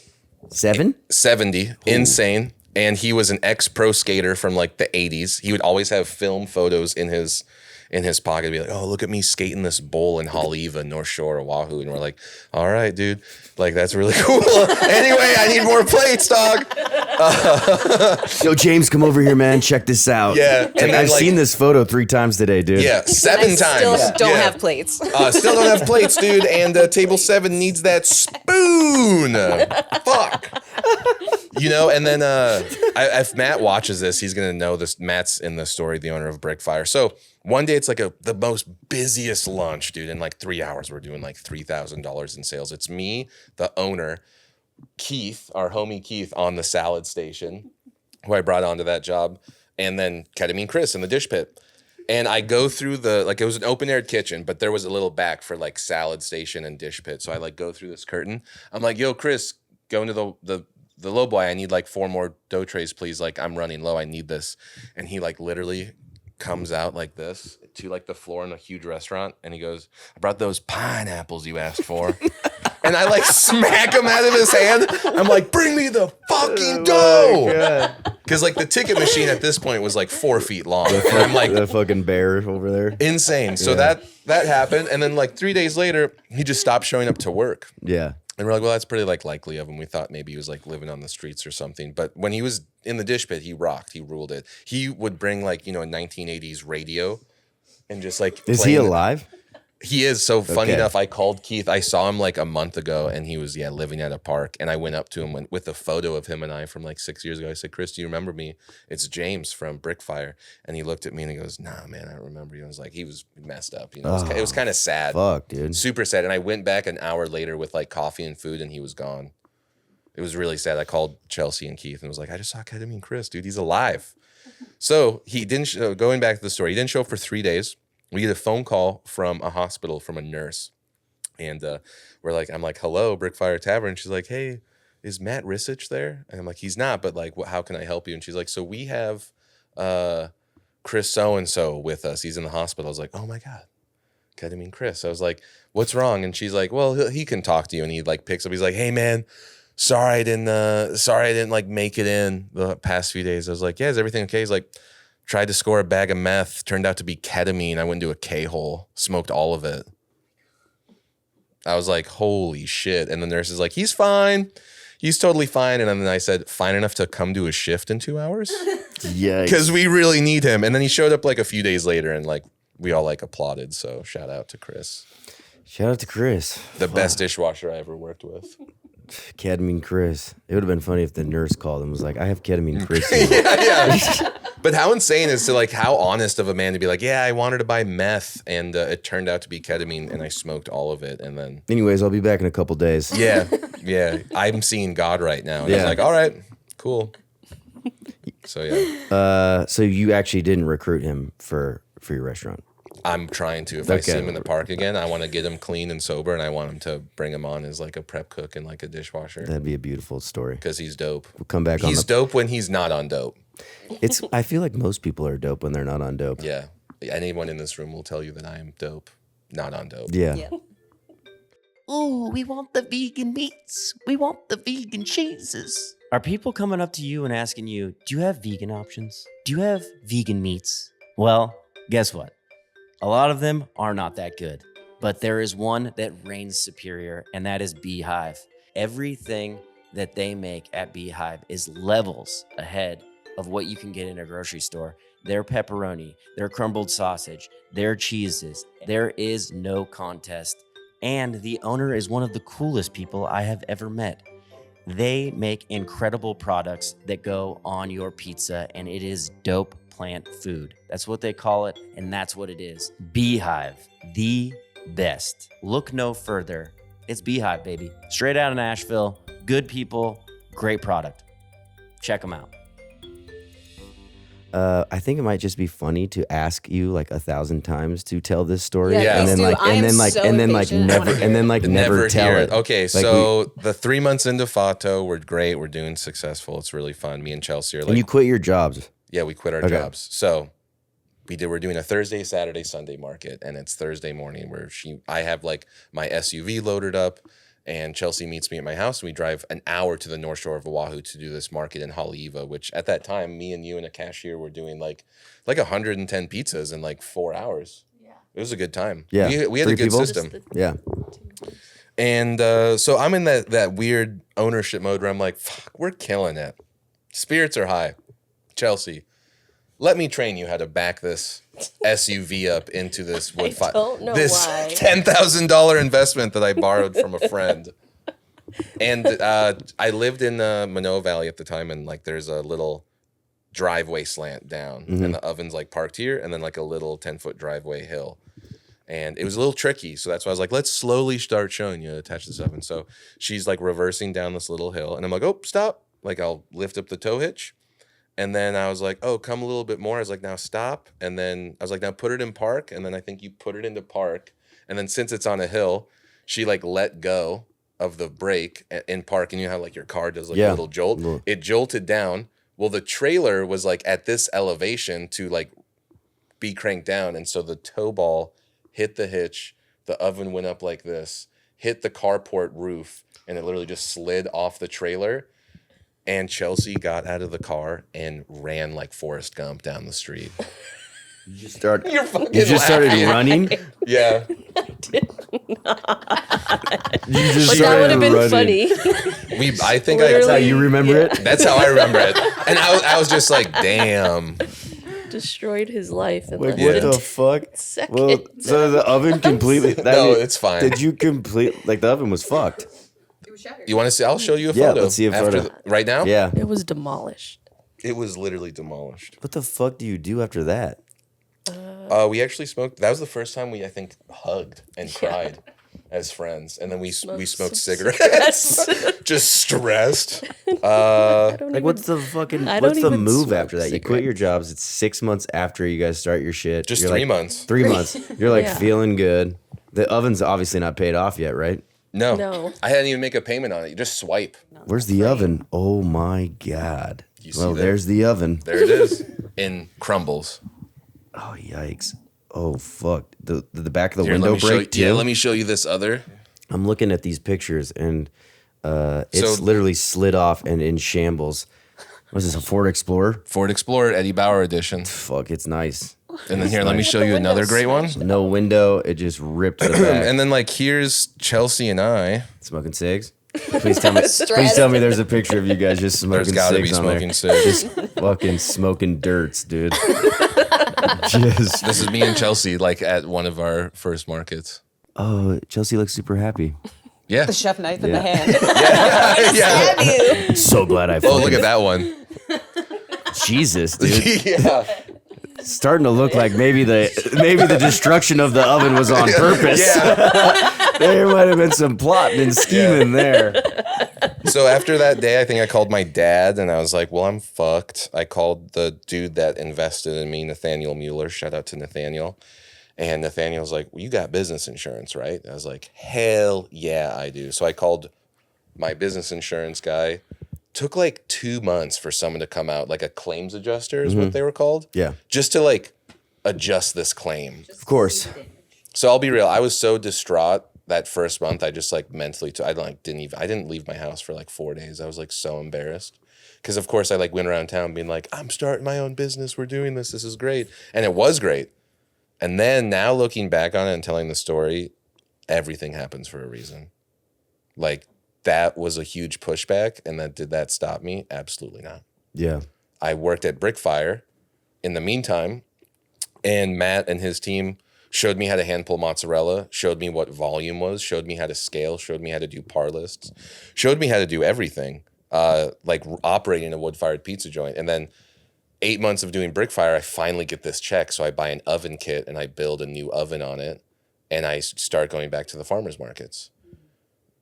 70, Ooh. Insane. And he was an ex-pro skater from like the 80s. He would always have film photos in his pocket, be like, oh, look at me skating this bowl in Haleiwa, North Shore, Oahu. And we're like, all right, dude, like that's really cool. Anyway, I need more plates, dog.
Yo, James, come over here, man. Check this out.
Yeah.
And I've seen this photo 3 times today, dude.
Yeah, 7 times.
Still don't have plates.
Still don't have plates, dude. And table 7 needs that spoon. Fuck. And then if Matt watches this, he's gonna know this. Matt's in the story, the owner of Brickfire. So one day it's like the most busiest lunch, dude. In like 3 hours, we're doing like $3,000 in sales. It's me, the owner, Keith, our homie Keith, on the salad station, who I brought onto that job, and then Ketamine Chris in the dish pit. And I go through it was an open-aired kitchen, but there was a little back for like salad station and dish pit. So I like go through this curtain. I'm like, yo, Chris, go into the low boy. I need like 4 more dough trays, please. Like, I'm running low. I need this. And he like literally comes out like this to like the floor in a huge restaurant. And he goes, I brought those pineapples you asked for. And I like smack him out of his hand. I'm like, bring me the fucking dough. Because like the ticket machine at this point was like 4 feet long. And I'm like,
the fucking bear over there.
Insane. So that happened. And then like 3 days later, he just stopped showing up to work.
Yeah.
And we're like, well, that's pretty like likely of him. We thought maybe he was like living on the streets or something. But when he was in the dish pit, he rocked. He ruled it. He would bring like, a 1980s radio and just like.
Is he alive?
He is. So funny
Okay.
enough, I called Keith. I saw him like a month ago and he was, living at a park. And I went up to him with a photo of him and I from like 6 years ago. I said, Chris, do you remember me? It's James from Brickfire. And he looked at me and he goes, nah, man, I don't remember you. I was like, he was messed up. It was kind of sad.
Fuck, dude.
Super sad. And I went back an hour later with like coffee and food and he was gone. It was really sad. I called Chelsea and Keith and was like, I just saw Ketamine Chris, dude. He's alive. So he didn't, going back to the story, he didn't show up for 3 days. We get a phone call from a hospital from a nurse. And I'm like, hello, Brickfire Tavern. She's like, hey, is Matt Risich there? And I'm like, he's not, but like, how can I help you? And she's like, so we have Chris Ch0nsi with us. He's in the hospital. I was like, oh my God, Ketamine Chris. I was like, what's wrong? And she's like, well, he can talk to you. And he like picks up. He's like, hey man, sorry I didn't like make it in the past few days. I was like, yeah, is everything okay? He's like, tried to score a bag of meth, turned out to be ketamine. I went into a K-hole, smoked all of it. I was like, holy shit. And the nurse is like, he's fine. He's totally fine. And then I said, fine enough to come to his shift in 2 hours?
Yeah.
Because we really need him. And then he showed up like a few days later and like we all like applauded. So shout out to Chris.
Shout out to Chris.
The best dishwasher I ever worked with.
Ketamine Chris. It would have been funny if the nurse called and was like, I have Ketamine Chris.
Yeah. But how insane is to like how honest of a man to be like, yeah, I wanted to buy meth and it turned out to be ketamine and I smoked all of it. And then.
Anyways, I'll be back in a couple days.
Yeah. I'm seeing God right now. And I
Yeah.
was like, all right, cool. So yeah.
So you actually didn't recruit him for your restaurant?
I'm trying to. If I see him in the park again, I want to get him clean and sober, and I want him to bring him on as like a prep cook and like a dishwasher.
That'd be a beautiful story.
Because he's dope.
We'll come back on
He's dope when he's not on dope.
I feel like most people are dope when they're not on dope.
Yeah. Anyone in this room will tell you that I am dope, not on dope.
Yeah.
Ooh, we want the vegan meats. We want the vegan cheeses. Are people coming up to you and asking you, do you have vegan options? Do you have vegan meats? Well, guess what? A lot of them are not that good, but there is one that reigns superior, and that is Beehive. Everything that they make at Beehive is levels ahead of what you can get in a grocery store. Their pepperoni, their crumbled sausage, their cheeses. There is no contest. And the owner is one of the coolest people I have ever met. They make incredible products that go on your pizza, and it is dope plant food. That's what they call it, and that's what it is. Beehive, the best. Look no further. It's Beehive, baby. Straight out of Nashville. Good people, great product. Check them out.
I think it might just be funny to ask you like 1,000 times to tell this story,
Yeah,
and then
please
like,
do. I
and
am
then like,
so
and then like
impatient. I
never,
wanna
and then like never tell
hear
it.
Okay,
Like,
so the 3 months into Fatto, we're great. We're doing successful. It's really fun. Me and Chelsea are like,
and you quit your jobs.
yeah, we quit our
Okay.
jobs. So we're doing a Thursday, Saturday, Sunday market, and it's Thursday morning where I have like my SUV loaded up, and Chelsea meets me at my house, and we drive an hour to the North Shore of Oahu to do this market in Haleiwa, which at that time, me and you and a cashier were doing like 110 pizzas in like 4 hours.
Yeah.
It was a good time.
Yeah.
We had
3
a good
people?
system.
Yeah.
And so I'm in that weird ownership mode where I'm like, fuck, we're killing it. Spirits are high. Chelsea, let me train you how to back this SUV up into this wood
I don't know
this
why.
$10,000 investment that I borrowed from a friend. And I lived in the Mano Valley at the time, and like there's a little driveway slant down, and the oven's like parked here, and then like a little 10-foot driveway hill. And it was a little tricky, so that's why I was like, let's slowly start showing you attach this oven. So she's like reversing down this little hill, and I'm like, oh, stop. Like I'll lift up the tow hitch. And then I was like, oh, come a little bit more. I was like, now stop. And then I was like, now put it in park. And then I think you put it into park. And then since it's on a hill, she like let go of the brake in park. And you know how like your car does like a little jolt. It jolted down. Well, the trailer was like at this elevation to like be cranked down. And so the tow ball hit the hitch. The oven went up like this, hit the carport roof, and it literally just slid off the trailer. And Chelsea got out of the car and ran like Forrest Gump down the street.
You just
You're fucking
You just started
laughing.
running.
Yeah.
You just
But that
started
would have been
running.
funny.
I think
That's how
I.
you remember it.
That's how I remember it. And I was just like, damn.
Destroyed his life in
Like
less
what
than
the fuck?
10 seconds.
Well, so the oven completely.
No, it's fine.
Did you complete like the oven was fucked?
It was shattered.
You want to see? I'll show you a
Yeah,
photo.
let's see a photo.
Right now?
Yeah.
It was demolished.
It was literally demolished.
What the fuck do you do after that?
We actually smoked. That was the first time we, I think, hugged and cried as friends. And then we smoked
some
cigarettes. Just stressed.
Like, what's the fucking?
I
What's
don't
the
even
move
smoke
after that? You quit your jobs. It's 6 months after you guys start your shit.
Just
You're
3
like,
months.
3 months. You're like
Yeah.
feeling good. The oven's obviously not paid off yet, right?
No. I hadn't even make a payment on it. You just swipe.
Where's the oven? Oh my god.
You see
Well,
that?
there's the oven.
There it is. In crumbles.
Oh yikes. Oh fuck. The back of the
Here,
window
let me show
break
you,
too.
let me show you this other.
I'm looking at these pictures and it's
So-
literally slid off and in shambles. Was this a Ford Explorer?
Ford Explorer Eddie Bauer edition.
Fuck, it's nice.
And then here, let me show you another great one.
No window. It just ripped the back.
And then like here's Chelsea and I.
Smoking cigs. Please tell me. Please tell me there's a picture of you guys just
There's
smoking
got to be
cigs on there.
smoking cigs.
Fucking smoking dirts, dude. Just.
This is me and Chelsea like at one of our first markets.
Oh, Chelsea looks super happy.
Yeah.
The chef knife in
Yeah.
the hand.
Yeah.
So glad I.
Oh,
Fucking,
look at that one.
Jesus, dude.
Yeah.
Starting to look like maybe the destruction of the oven was on purpose.
Yeah.
There might have been some plotting and scheming there.
So after that day, I think I called my dad and I was like, well, I'm fucked. I called the dude that invested in me, Nathaniel Mueller. Shout out to Nathaniel. And Nathaniel's like, well, you got business insurance, right? I was like, hell yeah, I do. So I called my business insurance guy. Took like 2 months for someone to come out, like a claims adjuster is what they were called.
Yeah.
Just to like adjust this claim.
Of course.
So I'll be real. I was so distraught that first month. I just like mentally, I didn't leave my house for like 4 days. I was like so embarrassed. Because of course I like went around town being like, I'm starting my own business. We're doing this. This is great. And it was great. And then now looking back on it and telling the story, everything happens for a reason. Like that was a huge pushback. And then did that stop me? Absolutely not.
Yeah.
I worked at Brickfire in the meantime, and Matt and his team showed me how to hand pull mozzarella, showed me what volume was, showed me how to scale, showed me how to do par lists, showed me how to do everything, like operating a wood-fired pizza joint. And then 8 months of doing Brickfire, I finally get this check. So I buy an oven kit and I build a new oven on it, and I start going back to the farmers markets.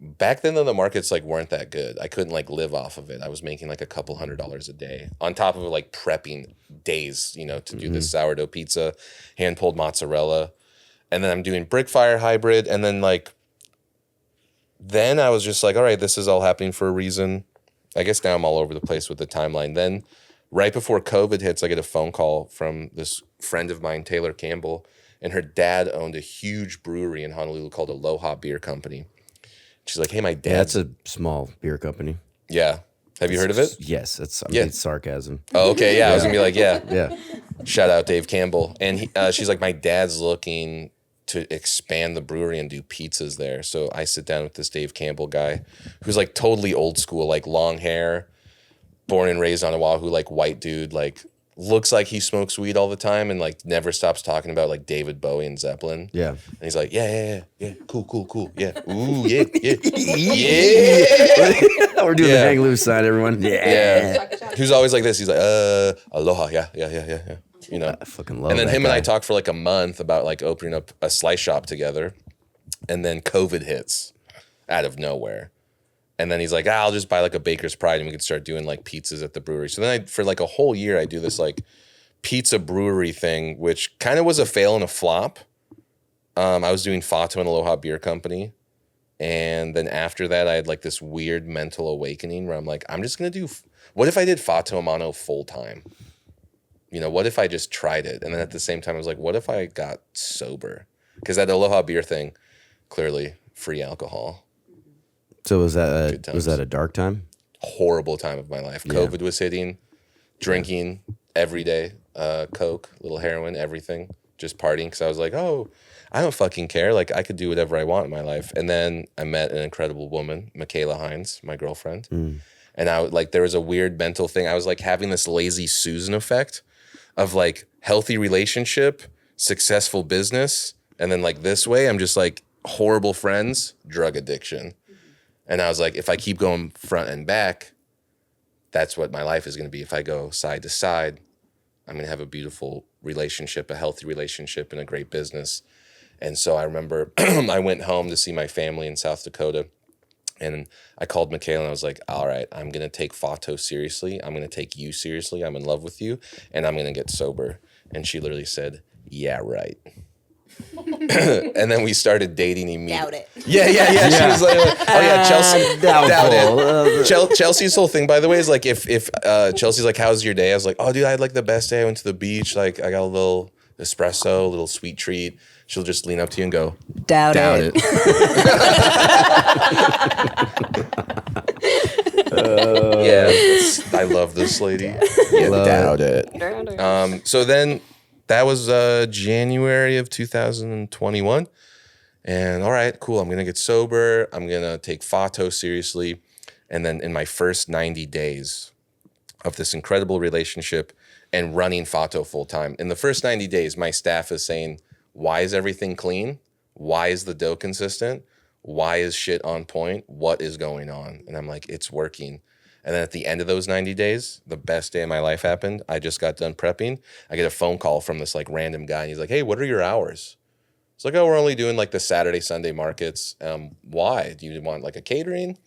Back then, though, the markets like weren't that good. I couldn't like live off of it. I was making like a couple $100s a day on top of like prepping days, to do this sourdough pizza, hand pulled mozzarella, and then I'm doing Brickfire hybrid, and then then I was just like, all right, this is all happening for a reason. I guess now I'm all over the place with the timeline. Then, right before COVID hits, I get a phone call from this friend of mine, Taylor Campbell, and her dad owned a huge brewery in Honolulu called Aloha Beer Company. She's like, hey, my dad.
Yeah, that's a small beer company.
Yeah. Have you heard of it?
Yes, that's
Yeah.
it's sarcasm.
Oh, okay. Yeah. I was going to be like, yeah.
Yeah.
Shout out Dave Campbell. And she's like, my dad's looking to expand the brewery and do pizzas there. So I sit down with this Dave Campbell guy who's like totally old school, like long hair, born and raised on Oahu, like white dude, like looks like he smokes weed all the time and like never stops talking about like David Bowie and Zeppelin.
Yeah.
And he's like, yeah, cool, yeah, ooh, yeah, yeah.
We're doing the hang loose sign, everyone.
Yeah. Who's always like this? He's like, aloha, yeah. You know,
I fucking love
and then
that
him
guy.
and I talked for like a month about like opening up a slice shop together, and then COVID hits out of nowhere. And then he's like, I'll just buy like a Baker's Pride and we could start doing like pizzas at the brewery. So then for like a whole year, I do this like pizza brewery thing, which kind of was a fail and a flop. I was doing Fatto and Aloha Beer Company. And then after that, I had like this weird mental awakening where I'm like, I'm just going to what if I did Fatto and Mano full time? You know, what if I just tried it? And then at the same time, I was like, what if I got sober? Because that Aloha Beer thing, clearly free alcohol.
So was that a dark time?
Horrible time of my life.
Yeah.
COVID was hitting, drinking every day, Coke, little heroin, everything, just partying. Because I was like, oh, I don't fucking care. Like I could do whatever I want in my life. And then I met an incredible woman, Michaela Hines, my girlfriend. And I like there was a weird mental thing. I was like having this lazy Susan effect of like healthy relationship, successful business, and then like this way, I'm just like horrible friends, drug addiction. And I was like, if I keep going front and back, that's what my life is going to be. If I go side to side, I'm going to have a beautiful relationship, a healthy relationship, and a great business. And so I remember I went home to see my family in South Dakota. And I called Michaela and I was like, all right, I'm going to take Fatto seriously. I'm going to take you seriously. I'm in love with you. And I'm going to get sober. And she literally said, yeah, right. And then we started dating immediately.
Doubt it.
Yeah. She was like, oh yeah, Chelsea. Doubt it. Chelsea's whole thing, by the way, is like if Chelsea's like, how's your day? I was like, oh dude, I had like the best day. I went to the beach. Like I got a little espresso, a little sweet treat. She'll just lean up to you and go,
Doubt it.
Yeah, I love this lady. Yeah, doubt it. So then that was January of 2021. And all right, cool. I'm going to get sober. I'm going to take Fatto seriously. And then in my first 90 days of this incredible relationship and running Fatto full time, in the first 90 days, my staff is saying, why is everything clean? Why is the dough consistent? Why is shit on point? What is going on? And I'm like, it's working. And then at the end of those 90 days, the best day of my life happened. I just got done prepping. I get a phone call from this like random guy. And he's like, hey, what are your hours? It's like, oh, we're only doing like the Saturday, Sunday markets. Why? Do you want like a catering?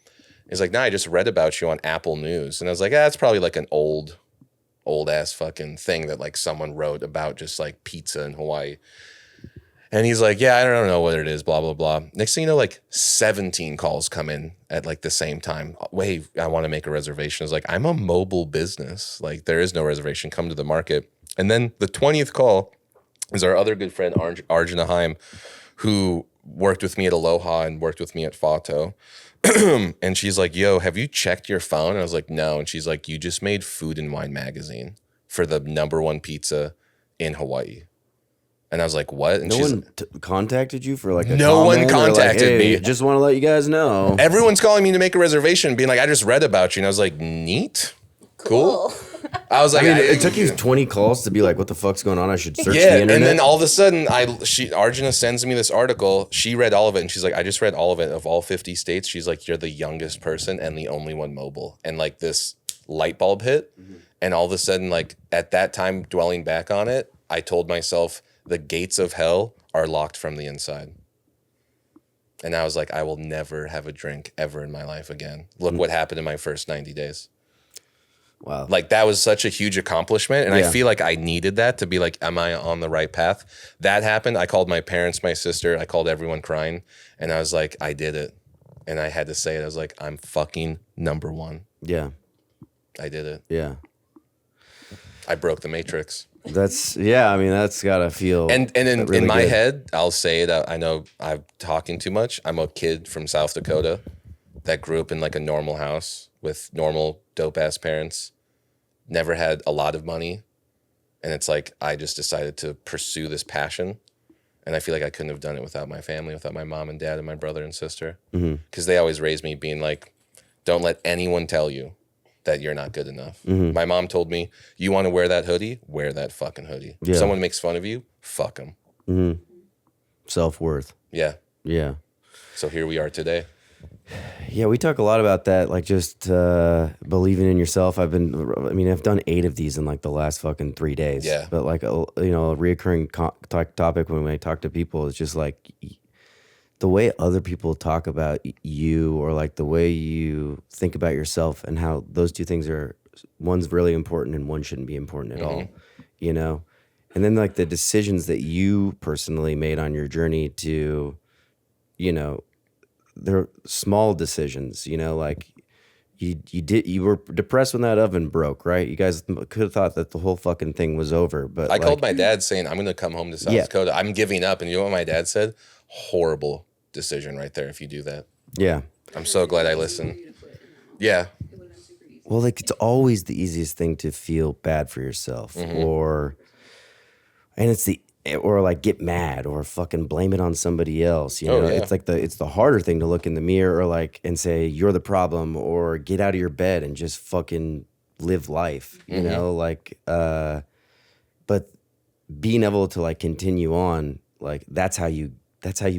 He's like, no, I just read about you on Apple News. And I was like, that's probably like an old ass fucking thing that like someone wrote about just like pizza in Hawaii. And he's like, yeah, I don't know what it is, blah, blah, blah. Next thing you know, like 17 calls come in at like the same time. Wait, I want to make a reservation. It's like, I'm a mobile business. Like there is no reservation. Come to the market. And then the 20th call is our other good friend, Arjuna Haim, who worked with me at Aloha and worked with me at Fatto. And she's like, yo, have you checked your phone? And I was like, no. And she's like, you just made Food and Wine magazine for the #1 pizza in Hawaii. And I was like, what? And
No one contacted you for like a
No one
comment or like,
contacted
hey,
me.
Just want to let you guys know.
Everyone's calling me to make a reservation, being like, I just read about you. And I was like, neat. Cool. I was like,
I mean, it took you 20 calls to be like, what the fuck's going on? I should search
yeah.
the internet.
And then all of a sudden, Arjuna sends me this article. She read all of it. And she's like, I just read all of it of all 50 states. She's like, you're the youngest person and the only one mobile. And like this light bulb hit. Mm-hmm. And all of a sudden, like at that time, dwelling back on it, I told myself, the gates of hell are locked from the inside. And I was like, I will never have a drink ever in my life again. Look what happened in my first 90 days.
Wow.
Like that was such a huge accomplishment. And
Yeah.
I feel like I needed that to be like, am I on the right path? That happened. I called my parents, my sister, I called everyone crying. And I was like, I did it. And I had to say it. I was like, I'm fucking #1.
Yeah.
I did it.
Yeah.
I broke the matrix.
That's gotta feel.
And in
really
my
good.
head, I'll say it. I know I'm talking too much. I'm a kid from South Dakota that grew up in like a normal house with normal dope ass parents. Never had a lot of money, and it's like I just decided to pursue this passion, and I feel like I couldn't have done it without my family, without my mom and dad and my brother and sister, because they always raised me being like, "Don't let anyone tell you that you're not good enough. My mom told me, you want to wear that hoodie? Wear that fucking hoodie.
Yeah.
If someone makes fun of you, fuck them.
Self-worth.
Yeah.
Yeah.
So here we are today.
Yeah, we talk a lot about that, like just believing in yourself. I've done 8 of these in like the last fucking 3 days.
Yeah.
But like, a reoccurring topic when I talk to people is just like the way other people talk about you, or like the way you think about yourself, and how those two things are, one's really important and one shouldn't be important at all, you know? And then like the decisions that you personally made on your journey to, you know, they're small decisions, you know, like you were depressed when that oven broke, right? You guys could have thought that the whole fucking thing was over, but
I called my dad saying, I'm going to come home to South Dakota. I'm giving up. And you know what my dad said? Horrible decision right there if you do that.
Yeah.
I'm so glad I listened. Yeah.
Well, like it's always the easiest thing to feel bad for yourself, or like get mad or fucking blame it on somebody else. You know,
yeah.
it's the harder thing to look in the mirror or like and say you're the problem, or get out of your bed and just fucking live life. You know, like but being able to like continue on, like that's how you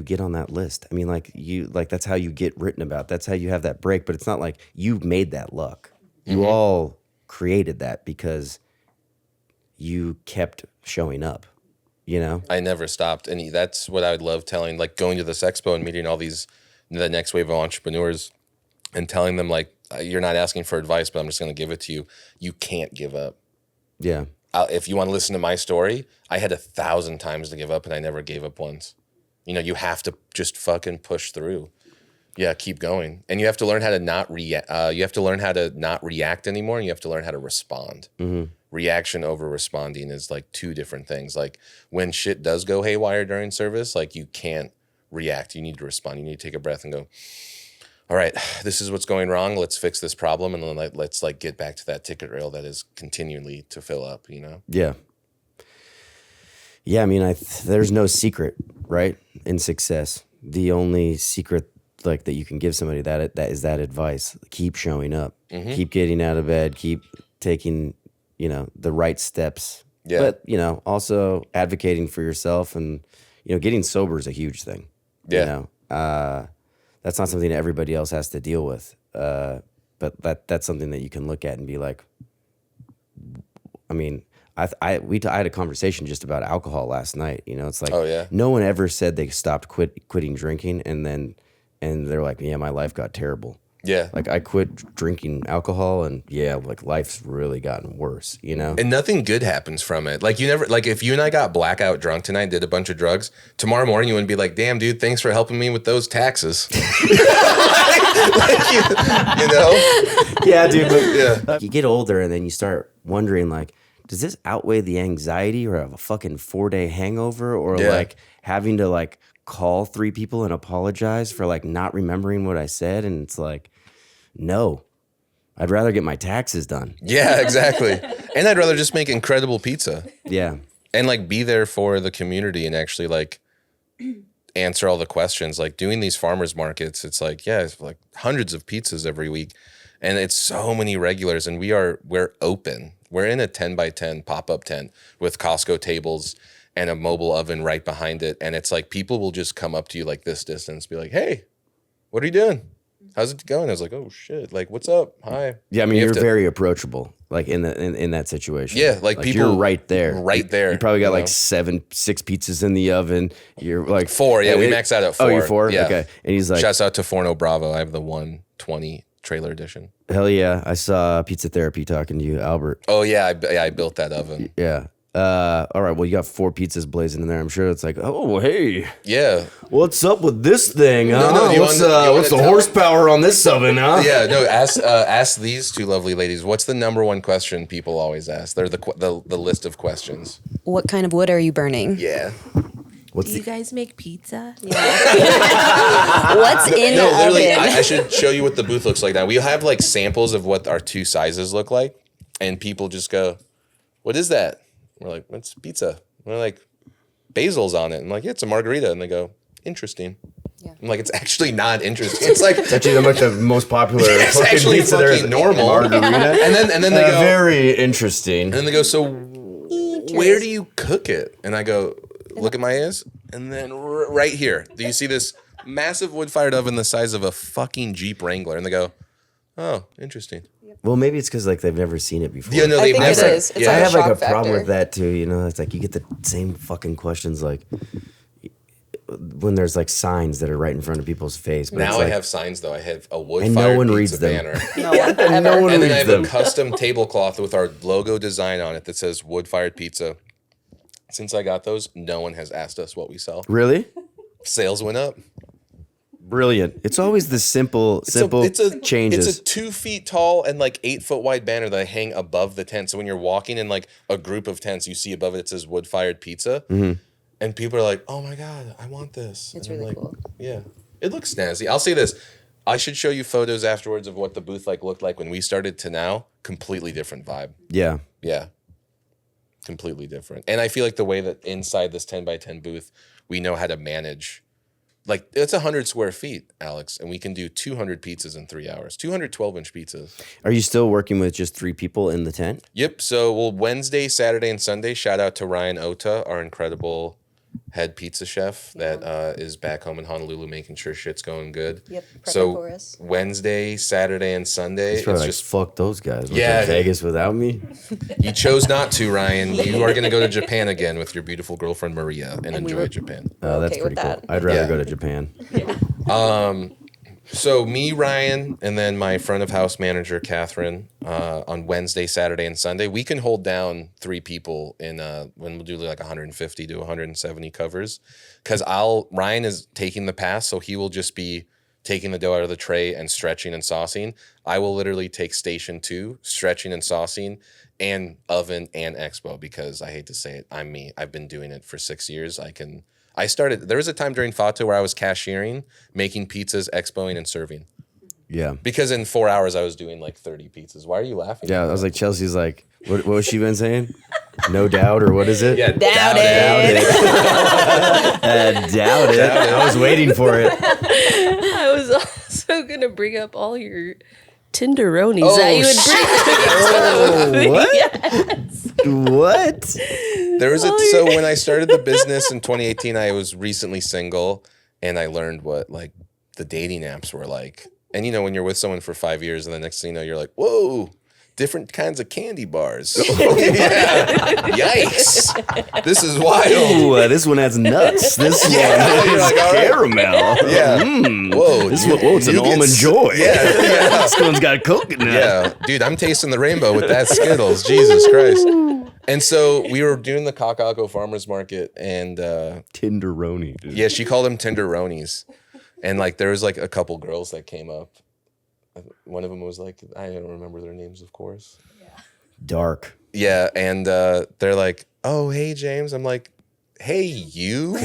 get on that list. I mean, that's how you get written about. That's how you have that break. But it's not like you made that luck. You all created that because you kept showing up. You know,
I never stopped. And that's what I would love telling, like going to this expo and meeting all the next wave of entrepreneurs and telling them, like, you're not asking for advice, but I'm just going to give it to you. You can't give up.
Yeah.
If you want to listen to my story, I had 1,000 times to give up and I never gave up once. You know, you have to just fucking push through. Yeah, keep going. And you have to learn how to not react. You have to learn how to not react anymore. And you have to learn how to respond. Reaction over responding is like 2 different things. Like when shit does go haywire during service, like you can't react. You need to respond. You need to take a breath and go, all right, this is what's going wrong. Let's fix this problem. And then let's like get back to that ticket rail that is continually to fill up, you know?
Yeah. Yeah, I mean, there's no secret, right, in success. The only secret like that you can give somebody that is that advice. Keep showing up. Keep getting out of bed. Keep taking, you know, the right steps.
Yeah.
But, you know, also advocating for yourself, and, you know, getting sober is a huge thing.
Yeah.
You know, that's not something that everybody else has to deal with. But that's something that you can look at and be like, I mean, I had a conversation just about alcohol last night. You know, it's like, no one ever said they stopped quitting drinking, and they're like, yeah, my life got terrible.
Yeah.
Like I quit drinking alcohol, and like life's really gotten worse, you know?
And nothing good happens from it. Like you never, like if you and I got blackout drunk tonight and did a bunch of drugs, tomorrow morning you wouldn't be like, damn dude, thanks for helping me with those taxes. like, you know?
Yeah, dude. But you get older and then you start wondering, like, does this outweigh the anxiety, or have a fucking 4-day hangover, or like having to like call 3 people and apologize for like not remembering what I said? And it's like, no, I'd rather get my taxes done.
Yeah, exactly. And I'd rather just make incredible pizza.
Yeah.
And like be there for the community and actually like answer all the questions. Like doing these farmers markets, it's like, it's like hundreds of pizzas every week. And it's so many regulars, and we're open. We're in a 10 by 10 pop-up tent with Costco tables and a mobile oven right behind it. And it's like people will just come up to you like this distance, be like, hey, what are you doing? How's it going? I was like, oh shit, like what's up? Hi.
Yeah, I mean, you're very approachable, like in that situation.
Yeah, like people,
you're right there.
Right there.
You probably got like 6 pizzas in the oven. You're like
4. Yeah, we max out at 4.
Oh, you're 4?
Yeah.
Okay. And he's like,
shouts out to Forno Bravo. I have the 120 trailer edition.
Hell yeah. I saw Pizza Therapy talking to you, Albert.
Oh yeah, I built that oven.
Yeah. All right. Well, you got 4 pizzas blazing in there. I'm sure it's like, oh, hey.
Yeah.
What's up with this thing, huh?
No,
what's the horsepower on this oven, huh?
Yeah. No. Ask these 2 lovely ladies. What's the number 1 question people always ask? They're the list of questions.
What kind of wood are you burning?
Yeah.
Do you guys make pizza?
What's in the
literally,
oven?
I should show you what the booth looks like now. We have like samples of what our 2 sizes look like, and people just go, "What is that?" We're like, "It's pizza." We're like, "Basil's on it." I'm like, "Yeah, it's a margarita," and they go, "Interesting."
Yeah.
I'm like, it's actually not interesting. It's like
It's actually the most popular
it's
fucking
actually
pizza there is
fucking normal.
margarita.
And then they go
very interesting.
And then they go, so where do you cook it? And I go, look at my ears. And then right here, do you see this massive wood-fired oven the size of a fucking Jeep Wrangler? And they go, oh, interesting.
Well, maybe it's because like they've never seen it before.
Yeah, no,
I
they've
think
never.
it is. It's
I
like
have
a
like a
shock
problem
factor.
with that too. You know, it's like you get the same fucking questions like when there's like signs that are right in front of people's face. But
Now
it's
I
like,
have signs though. I have a
And
wood-fired
no one
pizza
reads them.
banner.
No one ever.
no one
And then I
reads
have
them.
a custom tablecloth with our logo design on it that says wood-fired pizza. Since I got those, no one has asked us what we sell.
Really?
Sales went up.
Brilliant. It's always the simple changes.
It's a 2 feet tall and like 8 foot wide banner that I hang above the tent. So when you're walking in like a group of tents, you see above it says wood-fired pizza.
Mm-hmm.
And people are like, oh my God, I want this.
It's
And I'm
really
like,
cool.
Yeah. It looks snazzy. I'll say this. I should show you photos afterwards of what the booth like looked like when we started to now. Completely different vibe.
Yeah.
Yeah. Completely different. And I feel like the way that inside this 10 by 10 booth, we know how to manage. Like, it's 100 square feet, Alex, and we can do 200 pizzas in 3 hours. 212-inch pizzas.
Are you still working with just 3 people in the tent?
Yep. So, Wednesday, Saturday, and Sunday, shout out to Ryan Ota, our incredible head pizza chef that is back home in Honolulu making sure shit's going good.
Yep, prepping
So,
for us.
Wednesday, Saturday, and Sunday,
It's probably like,
just
fuck those guys. Went
Yeah.
to Vegas without me.
you chose not to, Ryan. You are going to go to Japan again with your beautiful girlfriend Maria and
we
enjoy
were-
Japan.
Oh, that's
okay with
pretty cool.
that.
I'd rather
Yeah.
go to Japan.
So me, Ryan, and then my front of house manager, Catherine, on Wednesday, Saturday, and Sunday, we can hold down 3 people in when we'll do like 150 to 170 covers. Because Ryan is taking the pass, so he will just be taking the dough out of the tray and stretching and saucing. I will literally take station 2, stretching and saucing, and oven and expo, because I hate to say it, I'm me. I've been doing it for 6 years. There was a time during Fatto where I was cashiering, making pizzas, expoing, and serving.
Yeah.
Because in 4 hours, I was doing like 30 pizzas. Why are you laughing?
Yeah, I was like, Chelsea's like, what was she been saying? No doubt, or what is it?
Yeah,
Doubt it.
Doubt it. I was waiting for it.
I was also gonna bring up all your tenderonis
Oh,
that you would bring.
Oh, what? What?
So when I started the business in 2018, I was recently single, and I learned what like the dating apps were like. And you know, when you're with someone for 5 years, and the next thing you know, you're like, whoa, different kinds of candy bars. Yeah. Yikes. This is wild.
Ooh, this one has nuts. This one
You're
is
like, all right.
caramel.
Yeah. Whoa.
This one, it's an
you get
almond joy.
Yeah.
This one's got coconut.
Yeah, dude, I'm tasting the rainbow with that Skittles. Jesus Christ. And so we were doing the Kakako Farmers Market, and
Tenderoni, dude.
yeah, she called them tenderonis. And like there was like a couple girls that came up. One of them was like, I don't remember their names, of course.
Dark.
Yeah, and they're like, oh, hey, James. I'm like, hey, you.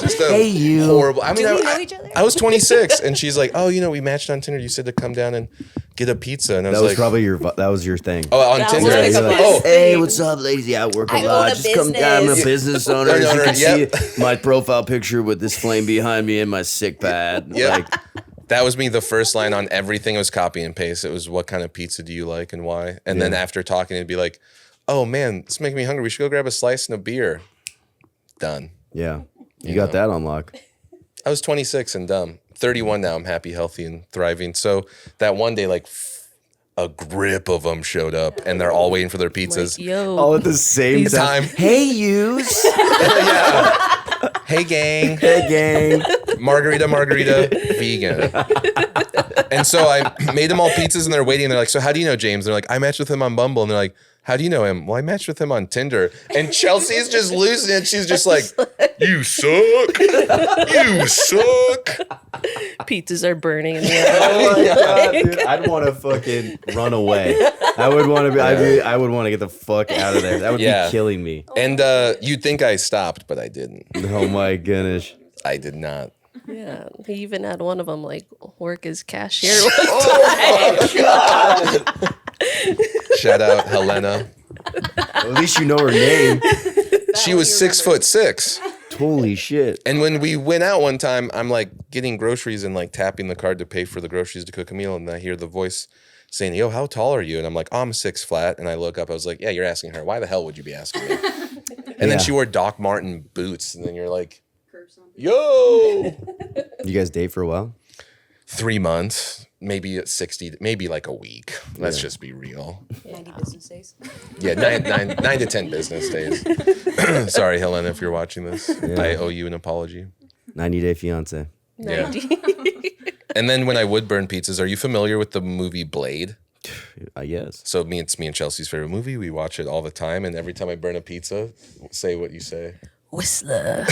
Just a
Hey, you.
horrible. I mean,
Do we know each other?
I was 26, and she's like, oh, we matched on Tinder. You said to come down and get a pizza, and I was
That was
like,
probably your thing.
oh, on
That was
Tinder.
like
You're
a
like,
fun
hey,
thing.
what's up, ladies? Yeah, I work a
I
lot.
own a
Just come down. I'm a business owner. As you
Owner,
can
yep.
see, my profile picture with this flame behind me and my sick pad.
Yeah.
Like,
That was me. The first line on everything was copy and paste. It was, what kind of pizza do you like and why? And then after talking, it'd be like, oh man, it's making me hungry. We should go grab a slice and a beer. Done.
yeah, you got that on lock.
I was 26 and dumb. 31 now. I'm happy, healthy, and thriving. So that one day, like a grip of them showed up, and they're all waiting for their pizzas.
Like, yo,
All at the same time. Hey, yous.
Hey gang,
Hey, gang.
margarita, vegan. And so I made them all pizzas, and they're waiting. And they're like, so how do you know James? And they're like, I matched with him on Bumble. And they're like, how do you know him? Well, I matched with him on Tinder. And Chelsea's just losing it. She's just like, you suck. You suck.
pizzas are burning in the
Oh
oven.
my God, dude. I'd want to fucking run away. I would want to be. I would want to get the fuck out of there. That would
Yeah.
be killing me.
And you'd think I stopped, but I didn't.
Oh my goodness.
I did not.
Yeah, he even had one of them like work as cashier.
Shout out Helena.
At least you know her name.
She was 6'6".
Holy shit.
And when we went out one time, I'm like getting groceries and like tapping the card to pay for the groceries to cook a meal. And I hear the voice saying, yo, how tall are you? And I'm like, oh, I'm 6 flat. And I look up, I was like, yeah, you're asking her. Why the hell would you be asking me? And then she wore Doc Marten boots. And then you're like, yo.
You guys date for a while?
3 months, maybe at 60, maybe like a week. Let's just be real.
90 business days.
Yeah, 9 to 10 business days. Sorry, Helena, if you're watching this.
Yeah.
I owe you an apology.
90-day fiance.
Yeah. And then when I would burn pizzas, are you familiar with the movie Blade?
Yes.
So it's me and Chelsea's favorite movie. We watch it all the time, and every time I burn a pizza, say what you say.
Whistler.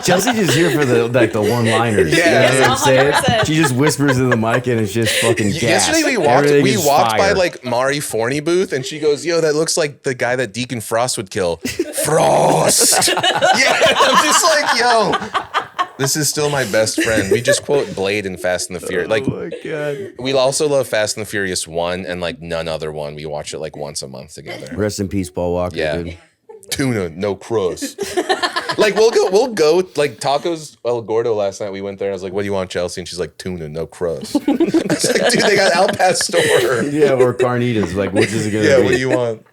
Chelsea just here for the one-liners.
Yeah.
You know what I'm saying? She just whispers in the mic and it's just fucking gas.
Yesterday we walked by like Mari Forney booth, and she goes, yo, that looks like the guy that Deacon Frost would kill. Frost. Yeah, I'm just like, yo, this is still my best friend. We just quote Blade and Fast and the Furious. Like,
oh my God.
we also love Fast and the Furious 1 and like none other one. We watch it like once a month together.
Rest in peace, Paul Walker,
Yeah.
dude.
Tuna, no crust. Like we'll go like Tacos El Gordo last night. We went there and I was like, what do you want, Chelsea? And she's like, tuna, no crust. I was like, dude, they got Al Pastor.
Yeah, or carnitas. Like, which is it gonna
Yeah,
be?
what do you want?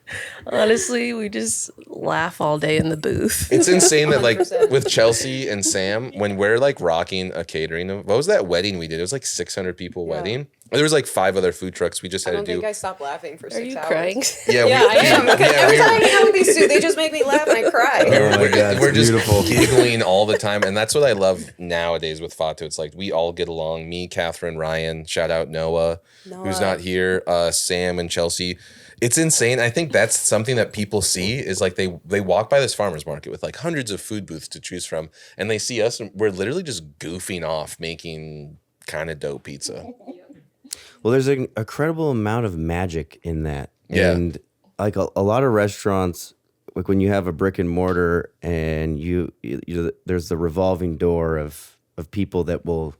Honestly, we just laugh all day in the booth.
It's insane that like
100%.
with Chelsea and Sam, when we're like rocking a catering, what was that wedding we did? It was like 600 people wedding. There was like 5 other food trucks. We just
I
had
don't
to do.
think I stopped laughing for 6
Are you
hours.
crying?
Yeah,
Yeah, I am. Because every time I hang out with these two, they just make me laugh and I cry.
Oh my God,
We're
it's
just
beautiful.
giggling all the time. And that's what I love nowadays with Fatto. It's like we all get along. Me, Catherine, Ryan, shout out Noah, who's not here, Sam and Chelsea. It's insane. I think that's something that people see is like they walk by this farmer's market with like hundreds of food booths to choose from. And they see us and we're literally just goofing off making kind of dope pizza.
Well, there's an incredible amount of magic in that.
Yeah.
And like a lot of restaurants, like when you have a brick and mortar and you there's the revolving door of people that will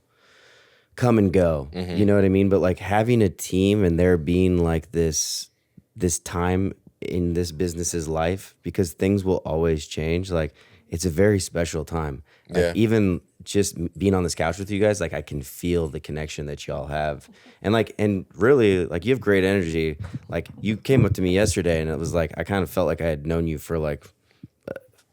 come and go.
Mm-hmm.
You know what I mean? But like having a team and there being like this time in this business's life, because things will always change. Like it's a very special time. Like,
Yeah.
even just being on this couch with you guys, like I can feel the connection that y'all have. And really, like you have great energy. Like you came up to me yesterday and it was like, I kind of felt like I had known you for like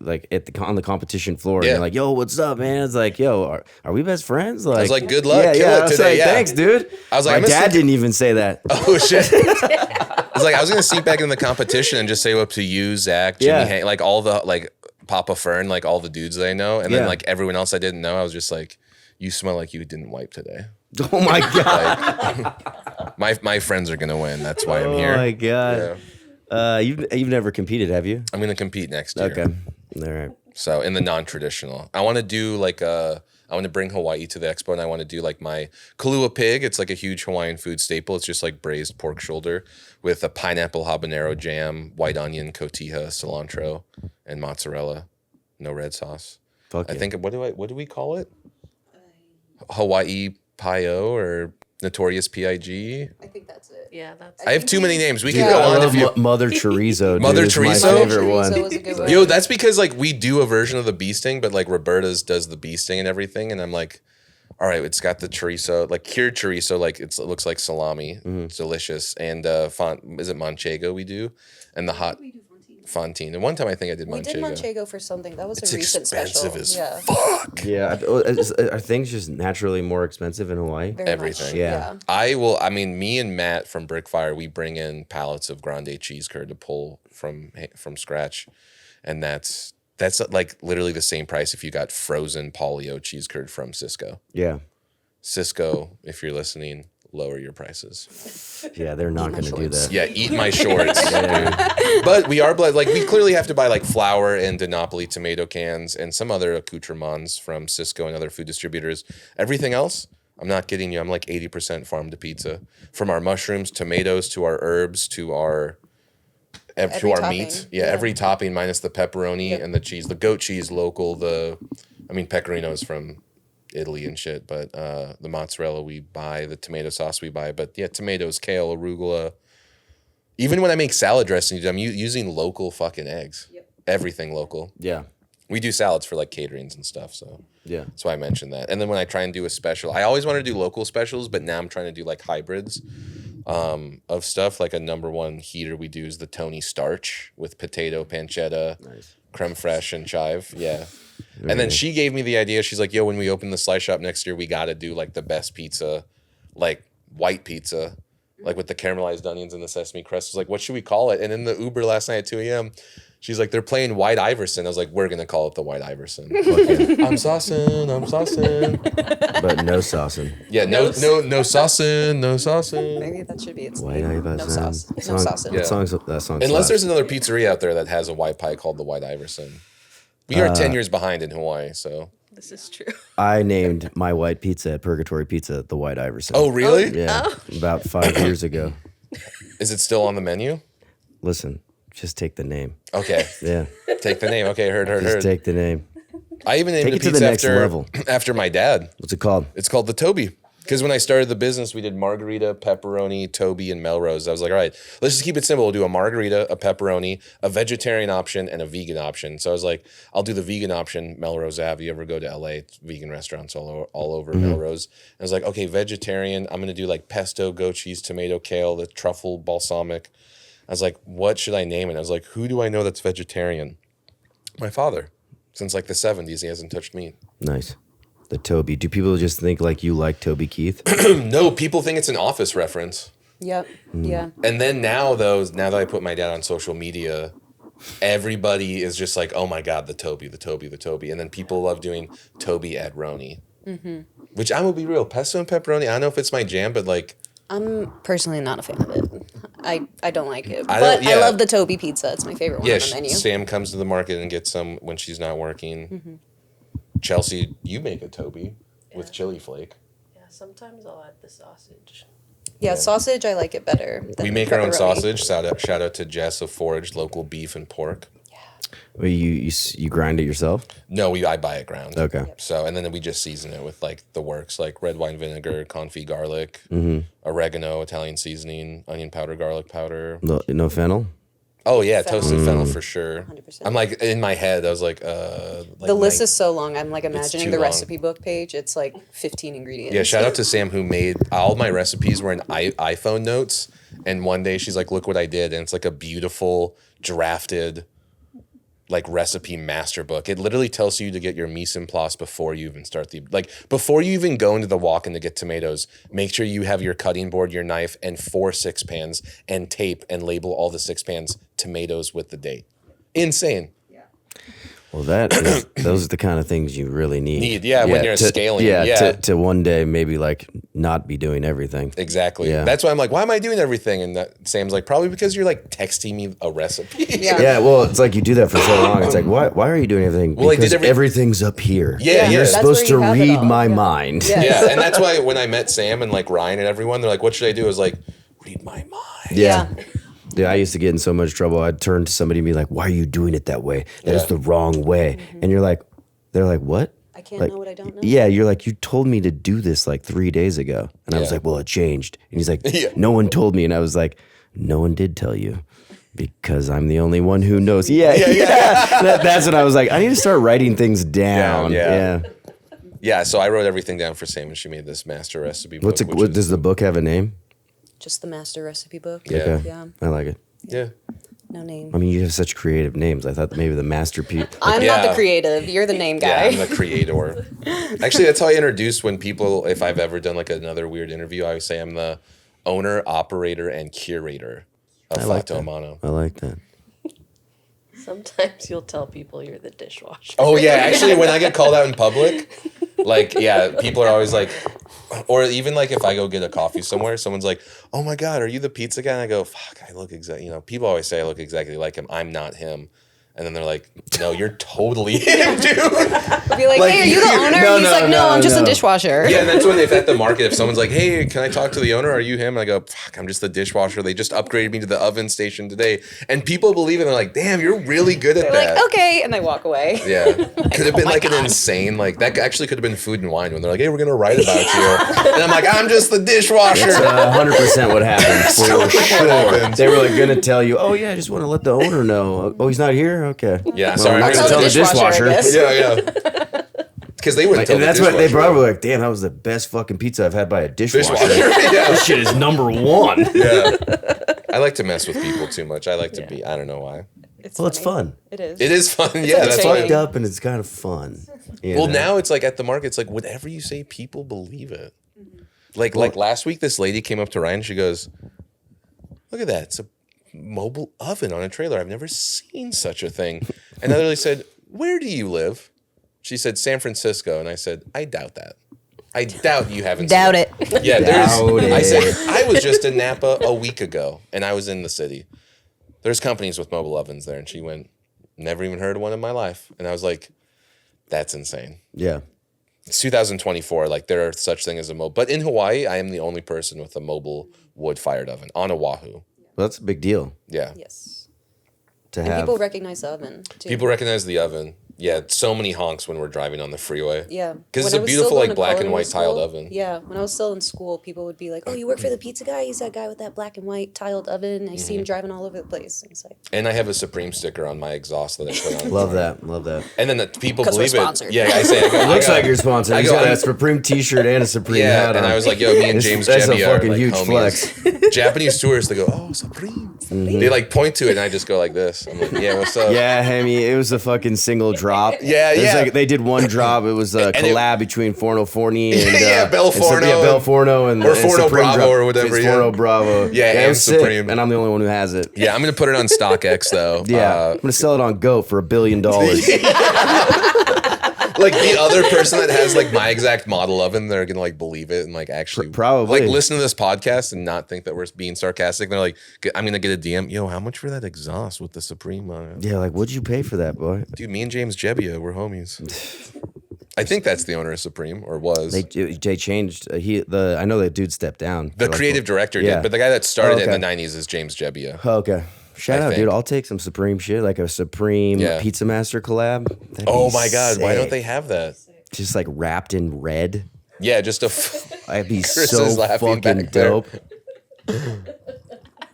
on the competition floor.
Yeah.
And you're like, yo, what's up, man? It's like, yo, are we best friends? Like,
I was like, good luck,
Yeah,
kill
yeah.
it
I was
today.
like,
Yeah.
thanks, dude.
I was like,
my
I'm gonna
dad
sit-
didn't even say that.
Oh shit! I was like, I was gonna sneak back in the competition and just say what up to you, Zach, Jimmy,
Yeah.
Hank, like all the like Papa Fern, like all the dudes that I know, and then
Yeah.
like everyone else I didn't know. I was just like, you smell like you didn't wipe today.
Oh my God.
My friends are gonna win. That's why I'm
Oh
here.
my God.
Yeah.
You've never competed, have you?
I'm gonna compete next year.
Okay. All right.
So in the non-traditional, I want to do like I want to bring Hawaii to the expo, and I want to do like my Kahlua pig. It's like a huge Hawaiian food staple. It's just like braised pork shoulder with a pineapple habanero jam, white onion, cotija, cilantro, and mozzarella. No red sauce.
Fuck
I
yeah.
think what do we call it? Hawaii Pio or Notorious PIG.
I think that's it.
Yeah, that's.
I have too many names. We can
Yeah.
go
I
on
love
if you.
Mother Chorizo. Dude.
Mother
It's my
Chorizo?
favorite
Chorizo
one.
was a good one.
Yo, that's because like we do a version of the bee sting, but like Roberta's does the bee sting and everything, and I'm like, all right, it's got the chorizo, like cured chorizo, like it looks like salami, it's delicious, and is it manchego we do, and the hot fontina. And one time I think I did
We
manchego.
did manchego for something. That was
It's
a recent
expensive
special.
as
Yeah.
fuck.
Yeah. Are things just naturally more expensive in Hawaii?
Very
Everything.
much.
Yeah.
I mean, me and Matt from Brickfire, we bring in pallets of grande cheese curd to pull from scratch, and that's like literally the same price if you got frozen polio cheese curd from Cisco.
Yeah.
Cisco, if you're listening, lower your prices.
Yeah, they're not going to do that.
Yeah, eat my shorts. Dude. But we are like we clearly have to buy like flour and Denopoli tomato cans and some other accoutrements from Cisco and other food distributors. Everything else, I'm not kidding you. I'm like 80% farm to pizza. From our mushrooms, tomatoes, to our herbs, to our
Every topping.
meat. Yeah, every topping minus the pepperoni and the cheese. The goat cheese local. Pecorino is from Italy and shit, but the mozzarella we buy, the tomato sauce we buy. But yeah, tomatoes, kale, arugula. Even when I make salad dressings, I'm using local fucking eggs. Yep. Everything local.
Yeah.
We do salads for like caterings and stuff, so
Yeah.
that's why I mentioned that. And then when I try and do a special, I always want to do local specials, but now I'm trying to do like hybrids of stuff. Like a number one heater we do is the Tony starch with potato, pancetta, creme fraiche, and chive. Yeah. And then she gave me the idea. She's like, yo, when we open the slice shop next year, we got to do like the best pizza, like white pizza, like with the caramelized onions and the sesame crust. I was like, what should we call it? And in the Uber last night at 2 a.m., she's like, they're playing White Iverson. I was like, we're going to call it the White Iverson. I'm saucing.
But no saucing.
Yeah, no saucing, no saucing.
Maybe that should be its
White
name. No
Iverson.
sauce. No sausage.
Yeah.
That song
Unless
slaps.
there's another pizzeria out there that has a white pie called the White Iverson. We are 10 years behind in Hawaii, so.
This is true.
I named my white pizza at Purgatory Pizza the White Iverson.
Oh, really?
Yeah, about 5 years ago.
Is it still on the menu?
Listen, just take the name.
Okay.
Yeah,
Take the name. Okay, heard.
just take the name.
I even named
Take
a
it to
pizza
the next
after,
level.
after my dad.
What's it called?
It's called the Toby. Because when I started the business, we did margarita, pepperoni, Toby, and Melrose. I was like, all right, let's just keep it simple. We'll do a margarita, a pepperoni, a vegetarian option, and a vegan option. So I was like, I'll do the vegan option, Melrose Ave. You ever go to LA, it's vegan restaurants all over Melrose. And I was like, okay, vegetarian, I'm going to do like pesto, goat cheese, tomato, kale, the truffle, balsamic. I was like, what should I name it? I was like, who do I know that's vegetarian? My father. Since like the 70s, he hasn't touched meat.
Nice. The Toby. Do people just think like you like Toby Keith?
No, people think it's an Office reference.
Yep. Yeah.
And then now that I put my dad on social media, everybody is just like, oh my God, the Toby. And then people love doing Toby at Roni. Which I will be real, pesto and pepperoni, I don't know if it's my jam, but like.
I'm personally not a fan of it. I don't like it.
I
But
don't- yeah.
I love the Toby pizza. It's my favorite one
Yeah,
on the menu.
Sam comes to the market and gets some when she's not working. Chelsea, you make a Toby with chili flake.
Yeah, sometimes I'll add the sausage.
Yeah, sausage, I like it better. Than
We make our own
pepperoni.
sausage. Shout out to Jess of Forage, local beef and pork.
Or you grind it yourself?
No, I buy it ground.
Okay.
So, and then we just season it with like the works, like red wine vinegar, confit garlic, oregano, Italian seasoning, onion powder, garlic powder.
No fennel?
Oh yeah, toasted fennel for sure.
100%.
I'm like in my head, I was like,
The list is so long. I'm like imagining
too
the
long.
recipe book page. It's like 15 ingredients.
Yeah, shout out to Sam who made all my recipes were in iPhone notes, and one day she's like, "Look what I did," and it's like a beautiful drafted, like recipe master book. It literally tells you to get your mise en place before you even start before you even go into the walk-in to get tomatoes. Make sure you have your cutting board, your knife, and 4 6 pans and tape and label all the 6 pans tomatoes with the date. Insane.
Well, those are the kind of things you really need.
When you're scaling.
To one day maybe like not be doing everything.
Exactly.
Yeah.
That's why I'm like, why am I doing everything? And Sam's like, probably because you're like texting me a recipe.
Yeah.
Yeah, well, it's like you do that for so long. It's like, why are you doing everything?
Well, I did
Because everything's up here.
Yeah,
You're
That's
supposed to
where you have it
read
all.
my
Yeah.
mind.
Yeah.
Yeah, and that's why when I met Sam and like Ryan and everyone, they're like, what should I do? I was like, read my mind.
Yeah. Yeah, I used to get in so much trouble. I'd turn to somebody and be like, why are you doing it that way? That is
Yeah.
the wrong way. And they're like, what?
I can't
Like,
know what I don't know.
Yeah, you're like, you told me to do this like 3 days ago. And I was
Yeah.
like, well, it changed. And he's like,
Yeah.
no one told me. And I was like, no one did tell you because I'm the only one who knows. Yeah. That's what I was like. I need to start writing things down.
Yeah.
Yeah.
Yeah, so I wrote everything down for Sam and she made this master recipe book.
Does the book have a name?
Just the master recipe book.
Yeah.
Okay.
Yeah.
I like it.
Yeah.
No name.
I mean, you have such creative names. I thought maybe the masterpiece.
I'm not
Yeah.
the creative. You're the name
Yeah,
guy.
I'm the creator. Actually, that's how I introduce when people, if I've ever done like another weird interview, I always say I'm the owner, operator, and curator of Fatto Mano.
I like that.
Sometimes you'll tell people you're the dishwasher.
Oh yeah, actually when I get called out in public, like people are always like, or even like if I go get a coffee somewhere, someone's like, "Oh my God, are you the pizza guy?" And I go, "Fuck, I look exactly." People always say I look exactly like him. I'm not him. And then they're like, "No, you're totally him, dude."
I'll be like,
Like,
hey, are you the owner?
No,
He's
no,
like, no,
no,
I'm just
no.
a dishwasher.
Yeah, and that's when if at the market, if someone's like, "Hey, can I talk to the owner? Are you him?" And I go, "Fuck, I'm just the dishwasher. They just upgraded me to the oven station today." And people believe it. They're like, "Damn, you're really good at
They're
that."
like, okay, and they walk away.
Yeah. Could have been like an insane, like that actually could have been Food and Wine when they're like, "Hey, we're going to write about you." And I'm like, "I'm just the dishwasher."
100% what happened. For
Totally what
sure.
happened.
They were like gonna tell you, "Oh yeah, I just want to let the owner know." Oh, he's not here. Okay.
Yeah,
Well,
sorry.
I'm not
I
gonna tell the
dishwasher, I
dishwasher.
guess.
Yeah. Because they wouldn't tell
And
the
that's what they
dishwasher.
probably were like, damn, that was the best fucking pizza I've had by a dishwasher.
Yeah.
This shit is number one.
Yeah. I like to mess with people too much. I like to be, I don't know why.
Well, it's fun.
It is.
It is fun. Yeah, that's
entertaining.
Fucked
why.
up and it's kind of fun. You
Well,
know?
now it's like at the market, it's like whatever you say, people believe it. Like last week, this lady came up to Ryan. She goes, "Look at that! It's a mobile oven on a trailer. I've never seen such a thing." And I literally said, "Where do you live?" She said, "San Francisco." And I said, "I doubt that. I doubt you haven't
Doubt
seen
it.
Yeah,
Doubt
I
it.
said I was just in Napa a week ago, and I was in the city. There's companies with mobile ovens there." And she went, "Never even heard of one in my life." And I was like, "That's insane."
Yeah.
It's 2024. Like there are such thing as a mobile, but in Hawaii, I am the only person with a mobile wood-fired oven on Oahu.
Well, that's a big deal
Yeah,
Yes.
to
And
have.
people recognize the oven, too.
people recognize the oven. Yeah, so many honks when we're driving on the freeway.
Yeah.
'Cause it's
When
a
I was
beautiful,
still
like,
going to
black and
culinary
white tiled
school-
oven.
Yeah. When I was still in school, people would be like, "Oh, you work for the pizza guy? He's that guy with that black and white tiled oven. I see him driving all over the place." And it's like,
And I have a Supreme sticker on my exhaust that I put on.
Love that. Love that.
And then the people
'Cause we're
believe it.
sponsored.
Yeah, I say. I go,
It looks
I go-
like you're sponsored.
I
He's
go,
got a
I'm-
Supreme T-shirt and a Supreme
Yeah,
hat
and
on.
I was like, "Yo, me and James
That's a
Jebbia are
fucking
like
huge
homies." Japanese tourists, they go, "Oh, Supreme." They like point to it, and I just go like this. I'm like, "Yeah, what's up?"
Yeah, I mean, it was a fucking single drop.
Yeah,
It was
yeah.
like they did one drop. It was a
And it-
collab between Forno Forni and
Yeah, Bel
and
Forno
yeah, Bel
and-
Forno and
or
and
Forno
Supreme
Bravo
drop.
or whatever,
It's
yeah.
Forno Bravo.
Yeah,
it
and
was sick,
Supreme.
and I'm the only one who has it.
Yeah, I'm gonna put it on StockX though.
Yeah, I'm gonna sell it on Goat for $1 billion.
Like the other person that has like my exact model oven, they're gonna like believe it and like actually
Probably.
like listen to this podcast and not think that we're being sarcastic. They're like, I'm gonna get a DM. Yo, how much for that exhaust with the Supreme on it?
Yeah, like what'd you pay for that, boy?
Dude, me and James Jebbia, we're homies. I think that's the owner of Supreme, or was.
They changed. I know that dude stepped down.
The
For, like,
creative director
yeah.
did, but the guy that started it in
okay.
the 90s is James Jebbia.
Oh, okay. Shout
I
out,
think.
dude. I'll take some Supreme shit, like a Supreme
Yeah.
Pizza Master collab. That'd
Oh
be
my God, why don't
sick.
they have that?
Just like wrapped in red.
Yeah, just a.
That'd be
Chris
so
is laughing
fucking
back there.
dope.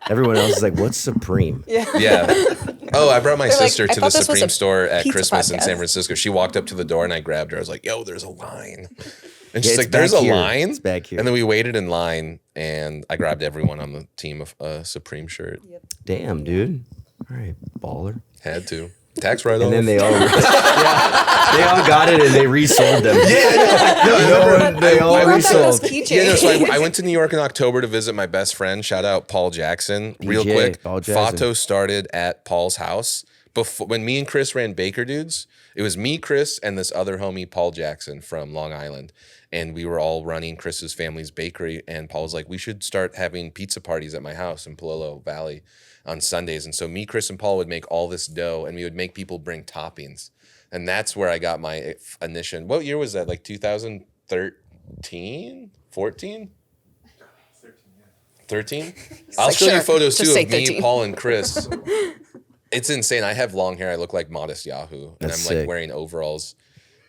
Everyone else is like, "What's Supreme?"
Yeah. Oh, I brought my
They're like,
sister
"I
to the
thought this was
Supreme
a
store at
pizza
Christmas in
podcast."
San Francisco. She walked up to the door and I grabbed her. I was like, "Yo, there's a line." And she's
it's
like, "There's
back
a
here.
line?"
It's back here.
And then we waited in line and I grabbed everyone on the team of Supreme shirt.
Damn, dude. All right, baller.
Had to. Tax write-off.
And then they all, they all got it and they resold them. They all
I brought that
resold.
those keychains.
Yeah, no, so I went to New York in October to visit my best friend. Shout out Paul Jackson. Real
DJ,
quick,
Paul Jackson.
Fatto started at Paul's house. Before, when me and Chris ran Baker Dudes, it was me, Chris, and this other homie, Paul Jackson from Long Island. And we were all running Chris's family's bakery. And Paul was like, we should start having pizza parties at my house in Palolo Valley on Sundays. And so me, Chris, and Paul would make all this dough and we would make people bring toppings. And that's where I got my initial. What year was that? Like 2013? 14? 13? I'll
like,
show you
sure,
photos
just
too
say
of me,
13.
Paul, and Chris. It's insane. I have long hair. I look like Modest Yahoo. And
That's
I'm like
sick.
wearing overalls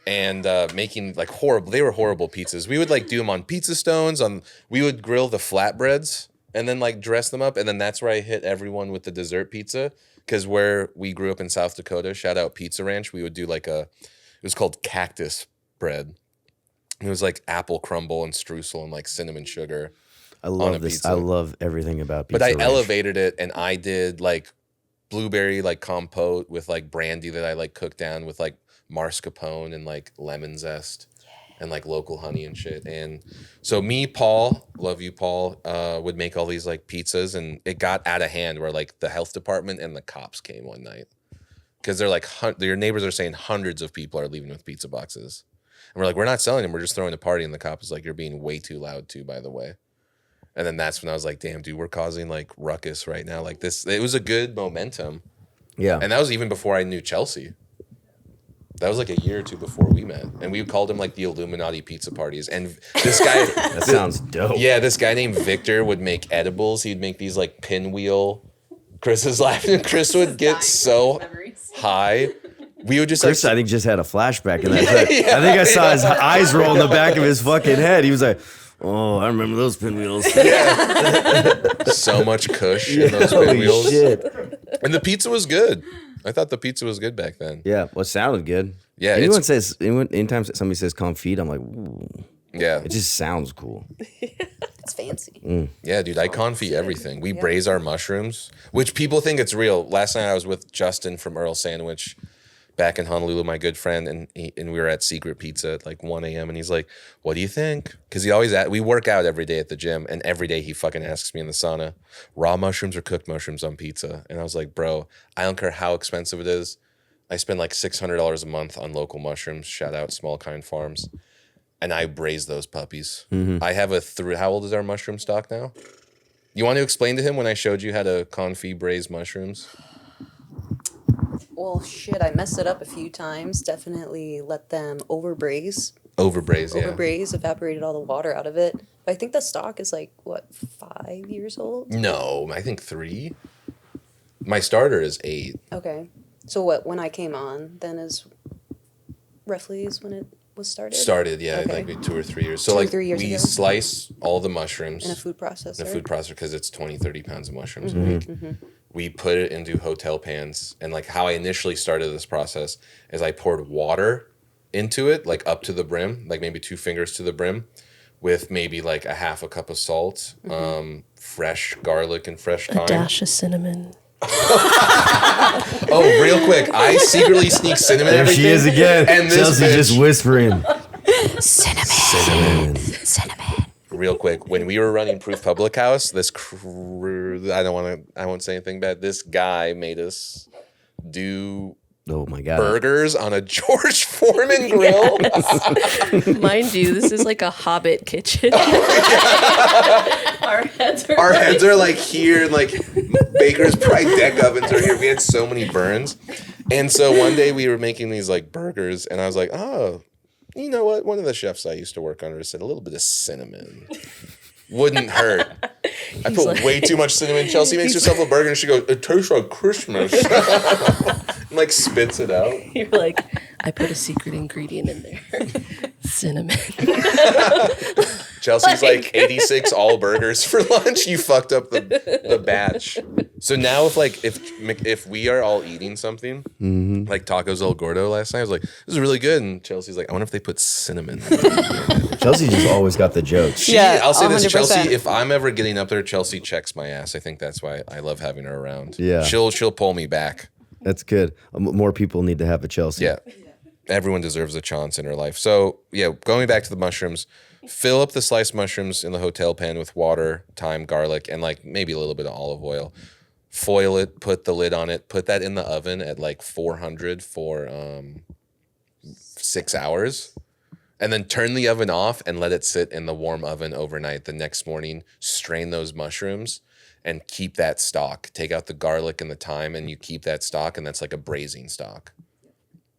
and making like horrible. They were horrible pizzas. We would like do them on pizza stones. We would grill the flatbreads and then like dress them up. And then that's where I hit everyone with the dessert pizza. Because where we grew up in South Dakota, shout out Pizza Ranch, we would do like it was called cactus bread. It was like apple crumble and streusel and like cinnamon sugar.
I
on
love
a
this.
pizza.
I love everything about pizza.
But I
Ranch.
elevated it and I did like blueberry like compote with like brandy that I like cooked down with like mascarpone and like lemon zest and like local honey and shit. And so me, Paul, love you, Paul, would make all these like pizzas and it got out of hand where like the health department and the cops came one night because they're like, your neighbors are saying hundreds of people are leaving with pizza boxes. And we're like, we're not selling them. We're just throwing a party. And the cop is like, you're being way too loud too, by the way. And then that's when I was like, damn, dude, we're causing like ruckus right now. Like this, it was a good momentum.
Yeah.
And that was even before I knew Chelsea. That was like a year or two before we met. And we called him like the Illuminati pizza parties. And this guy,
That sounds dope.
yeah, this guy named Victor would make edibles. He'd make these like pinwheel. Chris is laughing. Chris would get so high. We would just
Chris,
like,
I think, just had a flashback in that. I think I saw his eyes roll in the back of his fucking head. He was like, "Oh, I remember those pinwheels."
so much kush in those
Holy
pinwheels.
shit.
And the pizza was good. I thought the pizza was good back then.
Yeah, well, it sounded good.
Yeah,
anytime somebody says confit, I'm like, ooh.
Yeah.
It just sounds cool.
It's fancy.
Yeah, dude, I confit everything. We braise our mushrooms, which people think it's real. Last night I was with Justin from Earl Sandwich back in Honolulu, my good friend, and we were at Secret Pizza at like 1 a.m. and he's like, "What do you think?" Because we work out every day at the gym, and every day he fucking asks me in the sauna, raw mushrooms or cooked mushrooms on pizza? And I was like, bro, I don't care how expensive it is. I spend like $600 a month on local mushrooms. Shout out Small Kind Farms. And I braise those puppies. I have how old is our mushroom stock now? You want to explain to him when I showed you how to confit braise mushrooms?
Well, shit, I messed it up a few times. Definitely let them overbraise.
Overbraise,
Evaporated all the water out of it. But I think the stock is like, what, 5 years old?
No, I think 3. My starter is 8.
Okay. So when I came on, then roughly is when it was started?
Started, yeah,
Okay.
like 2 or 3 years. So
2 or
like
3 years
we
ago?
slice all the mushrooms.
In a food processor?
Because it's 20, 30 pounds of mushrooms a week. We put it into hotel pans. And like how I initially started this process is I poured water into it, like up to the brim, like maybe 2 fingers to the brim, with maybe like a half a cup of salt, fresh garlic and fresh thyme.
A dash of cinnamon.
Oh, real quick, I secretly sneak cinnamon in
There
everything.
she is again.
And this
Chelsea
bitch,
just whispering.
Cinnamon.
real quick, when we were running Proof Public House, I won't say anything bad. This guy made us do
Oh my God.
burgers on a George Foreman grill.
Mind you, this is like a Hobbit kitchen. Our heads are
like here, and like Baker's Pride deck ovens are here. We had so many burns. And so one day we were making these like burgers, and I was like, oh, you know what? One of the chefs I used to work under said a little bit of cinnamon wouldn't hurt. I put way too much cinnamon. Chelsea makes herself a burger and she goes, it tastes like Christmas. And like spits it out.
You're like, I put a secret ingredient in there. Cinnamon.
Chelsea's like 86 all burgers for lunch. You fucked up the batch. So now if we are all eating something, like tacos El Gordo last night, I was like, this is really good. And Chelsea's like, I wonder if they put cinnamon.
Chelsea just always got the jokes.
I'll say this,
100%.
Chelsea, if I'm ever getting up there, Chelsea checks my ass. I think that's why I love having her around.
Yeah.
She'll pull me back.
That's good. More people need to have a Chelsea.
Yeah. Everyone deserves a chance in her life. So, yeah, going back to the mushrooms, fill up the sliced mushrooms in the hotel pan with water, thyme, garlic, and like maybe a little bit of olive oil. Foil it, put the lid on it, put that in the oven at like 400 for 6 hours. And then turn the oven off and let it sit in the warm oven overnight. The next morning, strain those mushrooms and keep that stock. Take out the garlic and the thyme and you keep that stock, and that's like a braising stock.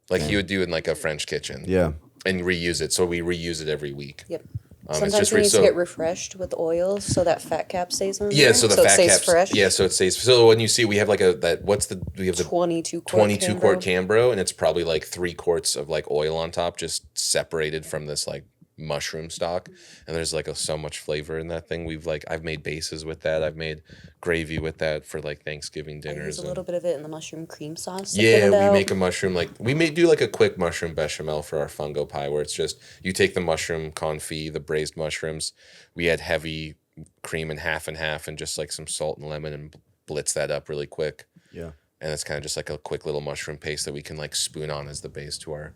Like you would do in like a French kitchen.
Yeah.
And reuse it. So we reuse it every week.
Yep.
It's
Sometimes
just
it needs to get refreshed with oil so that fat cap stays on there.
Yeah, so the fat
it stays
caps.
fresh.
Yeah, so it stays. So when you see, we have like we have the
22
quart Cambro, and it's probably like 3 quarts of like oil on top, just separated from this like mushroom stock. And there's like so much flavor in that thing. I've made bases with that. I've made gravy with that for like Thanksgiving
I
dinners.
use a little bit of it in the mushroom cream sauce. to
Yeah,
thin it
we
out.
make a mushroom, we may do like a quick mushroom bechamel for our fungo pie, where it's just you take the mushroom confit, the braised mushrooms. We add heavy cream and half, and just like some salt and lemon, and blitz that up really quick.
Yeah.
And it's kind of just like a quick little mushroom paste that we can like spoon on as the base to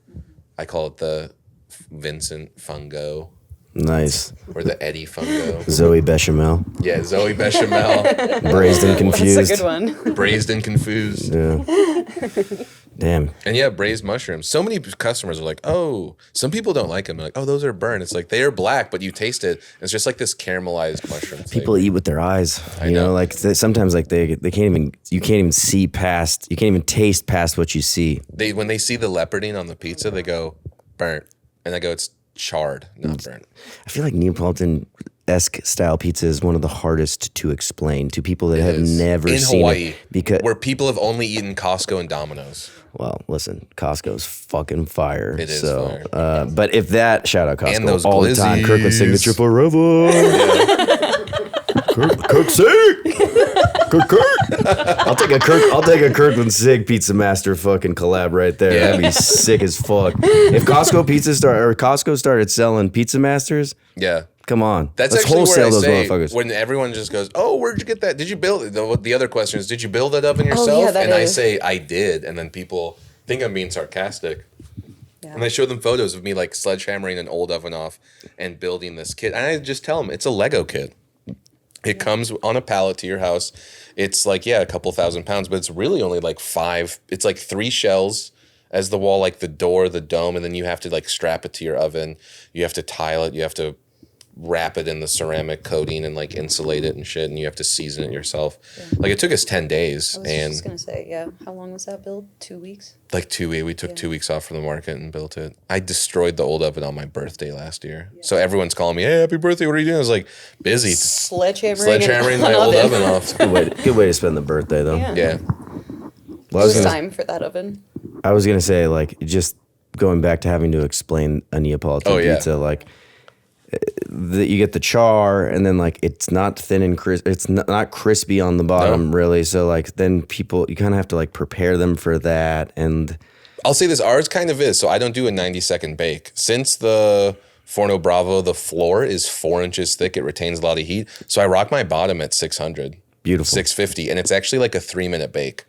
I call it the Vincent Fungo.
Nice.
Or the Eddie Fungo.
Zoe Bechamel.
Yeah, Zoe Bechamel.
Braised and confused.
That's a good one.
Braised and confused.
Yeah. Damn.
And yeah, braised mushrooms. So many customers are like, oh, some people don't like them. They're like, oh, those are burnt. It's like they are black, but you taste it. It's just like this caramelized mushroom.
People eat with their eyes. You
know.
know, like sometimes like they can't even, you can't even see past, you can't even taste past what you see.
When they see the leoparding on the pizza, they go, burnt. And I go, it's charred, not burnt.
I feel like Neapolitan-esque style pizza is one of the hardest to explain to people that have never
in
seen
Hawaii,
it. Because,
where people have only eaten Costco and Domino's.
well, listen, Costco's fucking fire.
It is
so,
fire.
But if that, shout out Costco
And those
all the time.
glizzies.
Kirkland signature forever. Kirksey. I'll take a Kirkland Sig Pizza Master fucking collab right there.
Yeah.
That'd be sick as fuck. If Costco started selling Pizza Masters,
Yeah.
come on.
That's
Let's
actually
wholesale
where I
those
say
motherfuckers.
when everyone just goes, "Oh, where'd you get that? Did you build it?" The other question is, "Did you build that oven yourself?"
that
And I
is.
say, "I did," and then people think I'm being sarcastic.
Yeah.
And I show them photos of me like sledgehammering an old oven off and building this kit. And I just tell them it's a Lego kit. It comes on a pallet to your house. It's like, yeah, a couple £1,000, but it's really only like 5. It's like 3 shells as the wall, like the door, the dome, and then you have to like strap it to your oven. You have to tile it. You have to wrap it in the ceramic coating and like insulate it and shit, and you have to season it yourself. Like it took us 10 days,
I was
and
just gonna say, yeah. How long was that build? 2 weeks.
like 2 weeks. We took 2 weeks off from the market and built it. I destroyed the old oven on my birthday last year. So everyone's calling me, "Hey, happy birthday, what are you doing?" I was like, busy. Sledgehammering my old oven off.
Good way to spend the birthday though.
Yeah.
Yeah.
Well,
It was time for that oven.
I was gonna say, like, just going back to having to explain a Neapolitan pizza, like you get the char, and then like it's not thin and crisp. It's not crispy on the bottom, really. So like then you kind of have to like prepare them for that. And
I'll say this, ours kind of is. So I don't do a 90-second bake. Since the Forno Bravo, the floor is 4 inches thick. It retains a lot of heat. So I rock my bottom at 600.
Beautiful.
650. And it's actually like a 3-minute bake.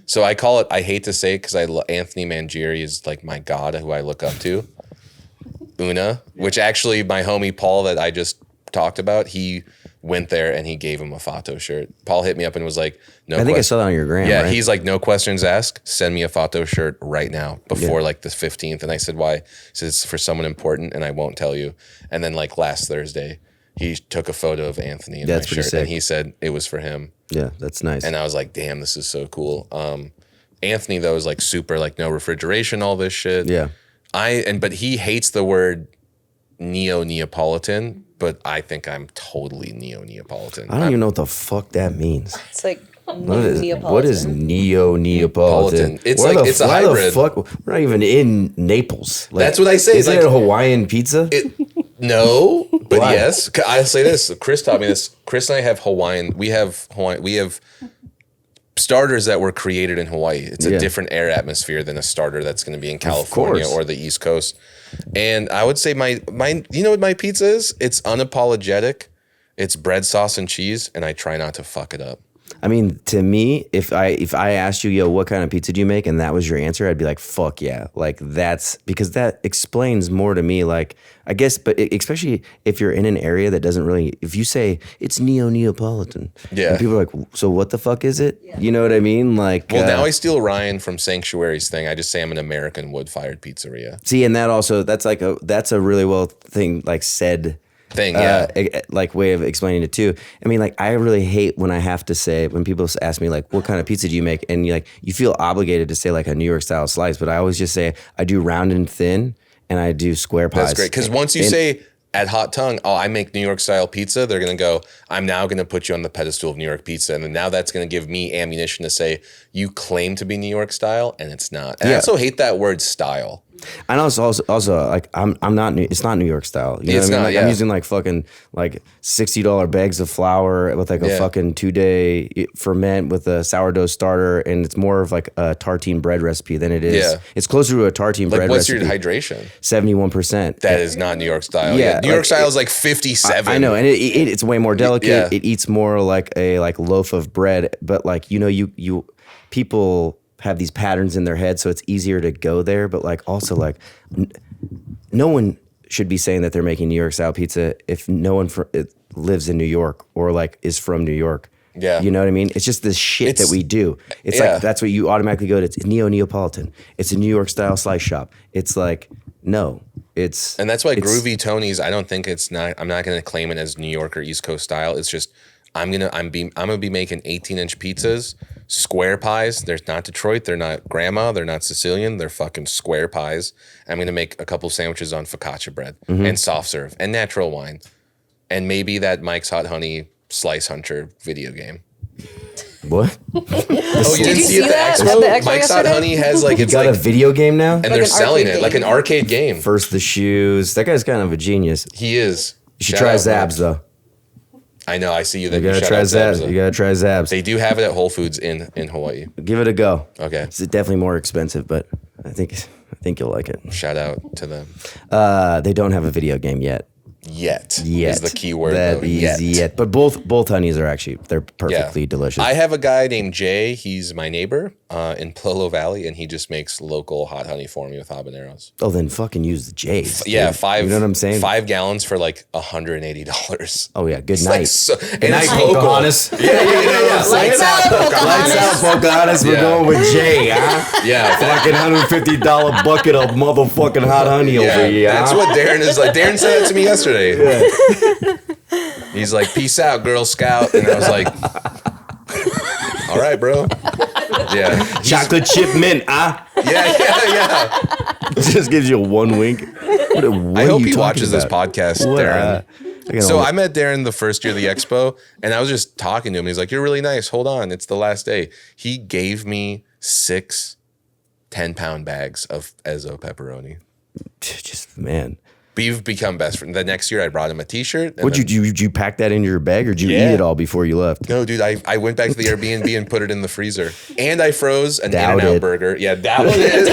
So I call it, I hate to say it because Anthony Mangieri is like my god who I look up to. Una, which actually my homie Paul that I just talked about, he went there and he gave him a Fatto shirt. Paul hit me up and was like,
I think I saw that on your gram.
Yeah,
right?
he's like, no questions asked. Send me a Fatto shirt right now before like the 15th. And I said, why? He said, it's for someone important and I won't tell you. And then like last Thursday, he took a photo of Anthony in my shirt
sick.
and he said it was for him.
Yeah, that's nice.
And I was like, damn, this is so cool. Anthony though is like super like no refrigeration, all this shit.
Yeah.
But he hates the word Neapolitan, but I think I'm totally Neapolitan.
I don't even know what the fuck that means.
It's like
What is
Neapolitan.
Neapolitan?
It's
Where
like-
the-
it's a
why the
hybrid.
fuck? We're not even in Naples. Like,
That's what I say.
Is
Like-
it a Hawaiian pizza?
No, but
Why?
yes. I'll say this. Chris taught me this. Chris and I have Hawaiian. We have starters that were created in Hawaii. It's a different air atmosphere than a starter that's going to be in California
course.
or the East Coast. And I would say my you know what my pizza is? It's unapologetic. It's bread, sauce, and cheese, and I try not to fuck it up.
I mean, to me, if I asked you, yo, what kind of pizza do you make, and that was your answer, I'd be like, fuck yeah. Like that's because that explains more to me. Like I guess, but especially if you're in an area that doesn't really, if you say it's Neapolitan,
Yeah.
and people are like, so what the fuck is it? Yeah. You know what I mean? Like,
Well, now I steal Ryan from Sanctuary's thing. I just say I'm an American wood-fired pizzeria
see, and that also that's a really well thing like said.
thing. Yeah.
Like way of explaining it too. I mean, like I really hate when I have to say when people ask me like, "What kind of pizza do you make?" and you feel obligated to say like a New York style slice, but I always just say I do round and thin, and I do square pies.
That's great because once you say at Hot Tongue, "Oh, I make New York style pizza," they're gonna go, "I'm now gonna put you on the pedestal of New York pizza," and then now that's gonna give me ammunition to say you claim to be New York style and it's not. And I also hate that word style.
And also like I'm not it's not New York style. You know
It's
what I mean?
not,
Like
yeah.
I'm using like fucking like $60 bags of flour with like a fucking 2-day ferment with a sourdough starter, and it's more of like a tartine bread recipe than it is.
Yeah.
It's closer to a tartine
Like,
bread
what's
recipe.
your hydration?
71%.
That is not New York style.
Yeah,
New York
like,
style is like 57.
I know, and it's way more delicate.
Yeah.
It eats more like a loaf of bread, but like you people have these patterns in their head, so it's easier to go there. But like also like no one should be saying that they're making New York style pizza if no one lives in New York or like is from New York.
Yeah.
You know what I mean? It's just this shit that we do. It's like that's what you automatically go to. It's Neapolitan. It's a New York style slice shop. It's like no.
And that's why Groovy Tony's, I'm not going to claim it as New York or East Coast style. It's just I'm gonna be making 18-inch pizzas, square pies. They're not Detroit, they're not grandma, they're not Sicilian, they're fucking square pies. I'm gonna make a couple sandwiches on focaccia bread and soft serve and natural wine, and maybe that Mike's Hot Honey Slice Hunter video game.
What?
Oh, you didn't
you
see it
see
at the
that at
expo?
the expo
Mike's Hot
yesterday?
Honey has like it's
Got
like
a video game now?
and they're
an
selling
arcade
it like an
game.
arcade game.
First the shoes. That guy's kind of a genius.
He is.
You should
Shout
try
out,
his abs
Mike.
though.
I know. I see you. That
You gotta
shout
try
out
Zabs.
Zabs.
You gotta try Zabs.
They do have it at Whole Foods in Hawaii.
Give it a go.
Okay.
It's definitely more expensive, but I think you'll like it.
Shout out to them.
They don't have a video game yet.
Yet
Yet
is the key word.
That
though.
is yet. But both honeys are actually they're perfectly delicious.
I have a guy named Jay. He's my neighbor in Polo Valley, and he just makes local hot honey for me with habaneros.
Oh, then fucking use the J's.
Yeah,
dude.
5.
You know what I'm saying?
5 gallons for like $180.
Oh yeah, good
It's
night.
like so, and
Good night,
it's local.
Pocahontas.
Yeah.
Lights out,
Lights out, Pocahontas. We're
Yeah.
going with Jay, huh?
Yeah,
Fucking $150 bucket of motherfucking hot honey over here.
That's
huh?
what Darren is like. Darren said that to me yesterday. He's like, "Peace out, Girl Scout," and I was like, "All right, bro." Yeah,
Chocolate chip mint, huh?
yeah.
Just gives you a one wink. What
I
are
hope
you
he
talking
watches this
about?
podcast,
What,
Darren.
I
So I met Darren the first year of the expo, and I was just talking to him. He's like, "You're really nice. Hold on, it's the last day." He gave me 6 10-pound bags of Ezzo pepperoni.
just man.
We've become best friends. The next year, I brought him a T-shirt. and
Would
then-
you pack that in your bag or did you
Yeah.
eat it all before you left?
No, dude, I went back to the Airbnb and put it in the freezer. And I froze an
Doubt
In-N-Out
it.
burger. Yeah, that was it.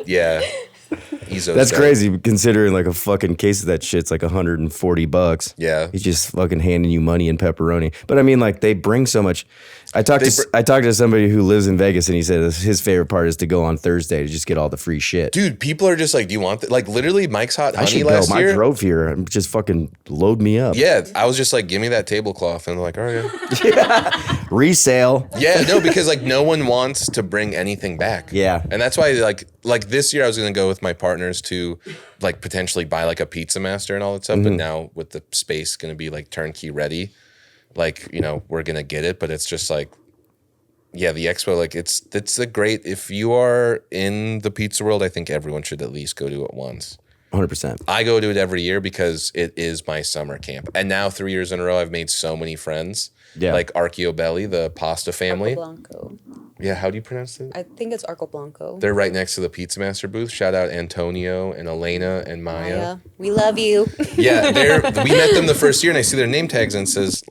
Yeah. Ezo
That's
style.
crazy considering like a fucking case of that shit's like $140.
Yeah.
He's just fucking handing you money and pepperoni. But I mean, like they bring so much. I talked to somebody who lives in Vegas and he said his favorite part is to go on Thursday to just get all the free shit.
Dude, people are just like, "Do you want that?" Like literally Mike's Hot
I
Honey
should go.
last
I
year.
drove here. Just fucking load me up.
Yeah, I was just like, "Give me that tablecloth." And they're like, "All right."
Resale.
Yeah, no, because like no one wants to bring anything back.
Yeah.
And that's why like this year I was gonna go with my partners to like potentially buy like a Pizza Master and all that stuff. But now with the space gonna be like turnkey ready, like, you know, we're gonna get it. But it's just like, yeah, the expo, like it's a great, if you are in the pizza world, I think everyone should at least go to it once.
100%.
I go to it every year because it is my summer camp. And now 3 years in a row, I've made so many friends.
Yeah.
Like Archiobelli, the pasta family.
Blanco.
Yeah, how do you pronounce it?
I think it's Arco Blanco.
They're right next to the Pizza Master booth. Shout out Antonio and Elena and Maya.
Yeah, we love you.
Yeah, we met them the first year, and I see their name tags and it says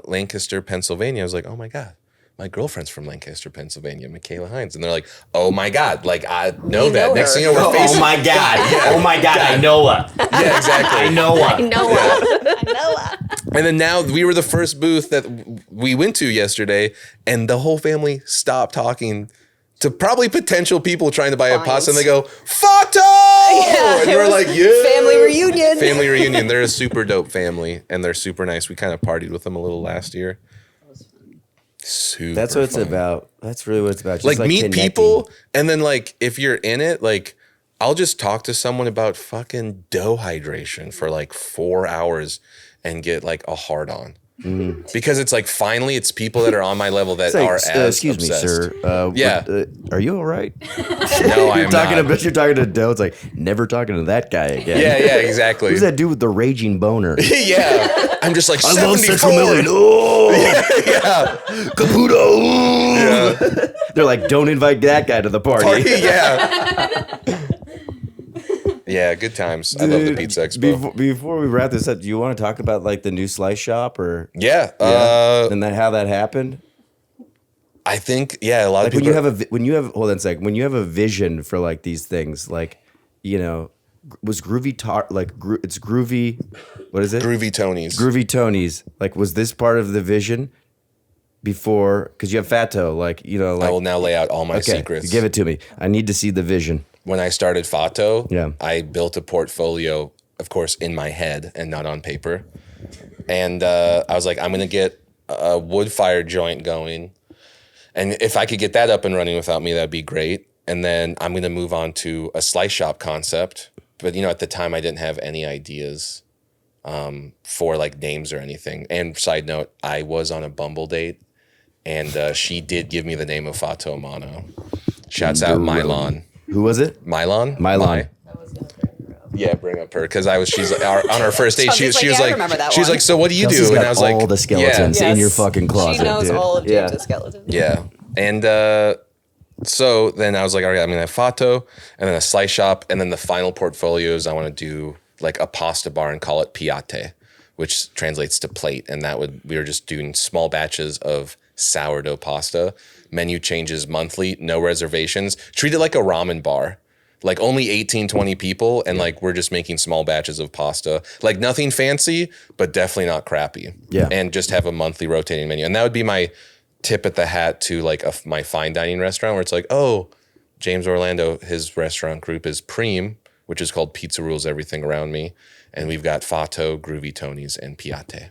Lancaster, Pennsylvania. I was like, oh my God, my girlfriend's from Lancaster, Pennsylvania, Michaela Hines. And they're like, oh my God, like I know
You
that.
know
Next
her.
thing you know, we're facing.
Oh my God. Oh my God. I know her.
Yeah, exactly.
I know her.
Noah.
And then now we were the first booth that we went to yesterday, and the whole family stopped talking to probably potential people trying to buy a pasta, and they go, Fatto!
Yeah,
and
it
we're
was
like, yeah.
family reunion.
Family reunion. They're a super dope family, and they're super nice. We kind of partied with them a little last year. Super
That's what it's
fun.
about. That's really what it's about. Just
Like meet
connecting.
people, and then like if you're in it, like I'll just talk to someone about fucking dough hydration for like 4 hours and get like a hard on. Because it's like finally it's people that are on my level that
It's like,
are as
excuse
obsessed.
me, sir.
Yeah.
Are you all right?
No, I am not.
You're talking to Doe. It's like never talking to that guy again.
Yeah, exactly.
Who's that dude with the raging boner?
Yeah, I'm just like
I love
74.
Central Million. Oh,
Yeah,
Caputo.
yeah.
They're like, don't invite that guy to the party.
Party, yeah. Yeah, good times. I love the Pizza Expo.
Before we wrap this up, do you want to talk about like the new slice shop or
Yeah,
and how that happened?
I think a lot
Like
of people.
when you have hold on a second, when you have a vision for like these things, like was Groovy it's Groovy, what is it?
Groovy Tony's.
Groovy Tony's. Like, was this part of the vision before? Because you have Fatto,
I will now lay out all my
okay,
secrets.
give it to me. I need to see the vision.
When I started Fatto,
Yeah.
I built a portfolio, of course, in my head and not on paper. And I was like, I'm going to get a wood-fired joint going. And if I could get that up and running without me, that'd be great. And then I'm going to move on to a slice shop concept. But, at the time, I didn't have any ideas for, like, names or anything. And side note, I was on a Bumble date, and she did give me the name of Fatto Mano. Shouts out Mylon.
Who was it?
Mylon?
Mylon.
Yeah, bring up her because she's on our first date. She was
I
like,
remember that
she was
one.
like, so what do you
Chelsea's
do?
got
And I was like,
all the skeletons
yeah,
in
Yes.
your fucking closet.
She knows
dude.
all of
Yeah.
James' skeletons.
yeah. And so then I was like, all right, I'm gonna have Fatto and then a slice shop and then the final portfolios I want to do like a pasta bar and call it piatte, which translates to plate. And we were just doing small batches of sourdough pasta. Menu changes monthly, no reservations. Treat it like a ramen bar. Like only 18, 20 people, and like we're just making small batches of pasta. Like nothing fancy, but definitely not crappy.
Yeah.
And just have a monthly rotating menu. And that would be my tip at the hat to like my fine dining restaurant where it's like, oh, James Orlando, his restaurant group is Preem, which is called Pizza Rules Everything Around Me. And we've got Fatto, Groovy Tony's, and Piatte.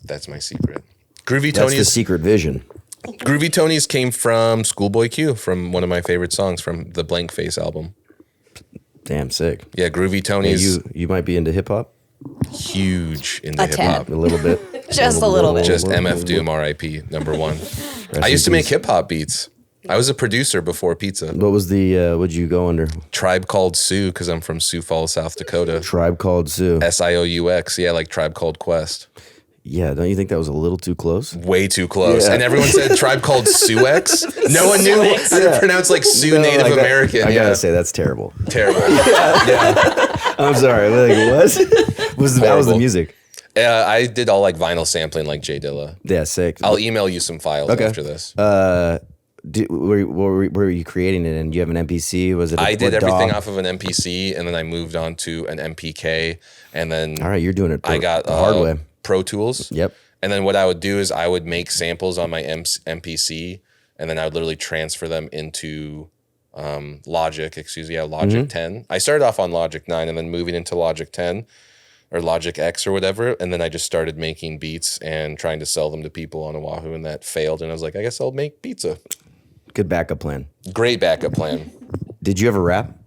That's my secret. Groovy
That's
Tony's.
the secret vision.
Groovy Tony's came from Schoolboy Q, from one of my favorite songs from the Blank Face album.
Damn sick.
Yeah, Groovy Tony's
You might be into hip hop
huge into
A
hip
10.
hop.
a little bit.
Just a little bit.
Just MF Doom, R.I.P. #1. I used to make hip hop beats. I was a producer before Pizza.
What was the? What'd you go under?
Tribe Called Sioux, because I'm from Sioux Falls, South Dakota.
Tribe Called Sue.
SIOUX, yeah, like Tribe Called Quest.
Yeah, don't you think that was a little too close?
Way too close.
Yeah.
And everyone said Tribe Called Suex. No one knew how to pronounce like Sioux Native
like that-
American.
I
yeah.
gotta say that's terrible.
Terrible. Yeah.
I'm sorry. Like what? Was that was the
Horrible.
music?
I did all like vinyl sampling like Jay Dilla.
Yeah, sick.
I'll email you some files
Okay.
after this.
Where were you creating it? And do you have an MPC? Was it?
I did everything
DAW?
off of an MPC, and then I moved on to an MPK, and then
All right, you're doing it.
I got
the hard way.
Pro Tools.
Yep.
And then what I would do is I would make samples on my MPC, and then I would literally transfer them into Logic. Logic 10. I started off on Logic 9, and then moving into Logic 10 or Logic X or whatever, and then I just started making beats and trying to sell them to people on Oahu, and that failed. And I was like, I guess I'll make pizza.
Good backup plan.
Great backup plan.
Did you ever rap?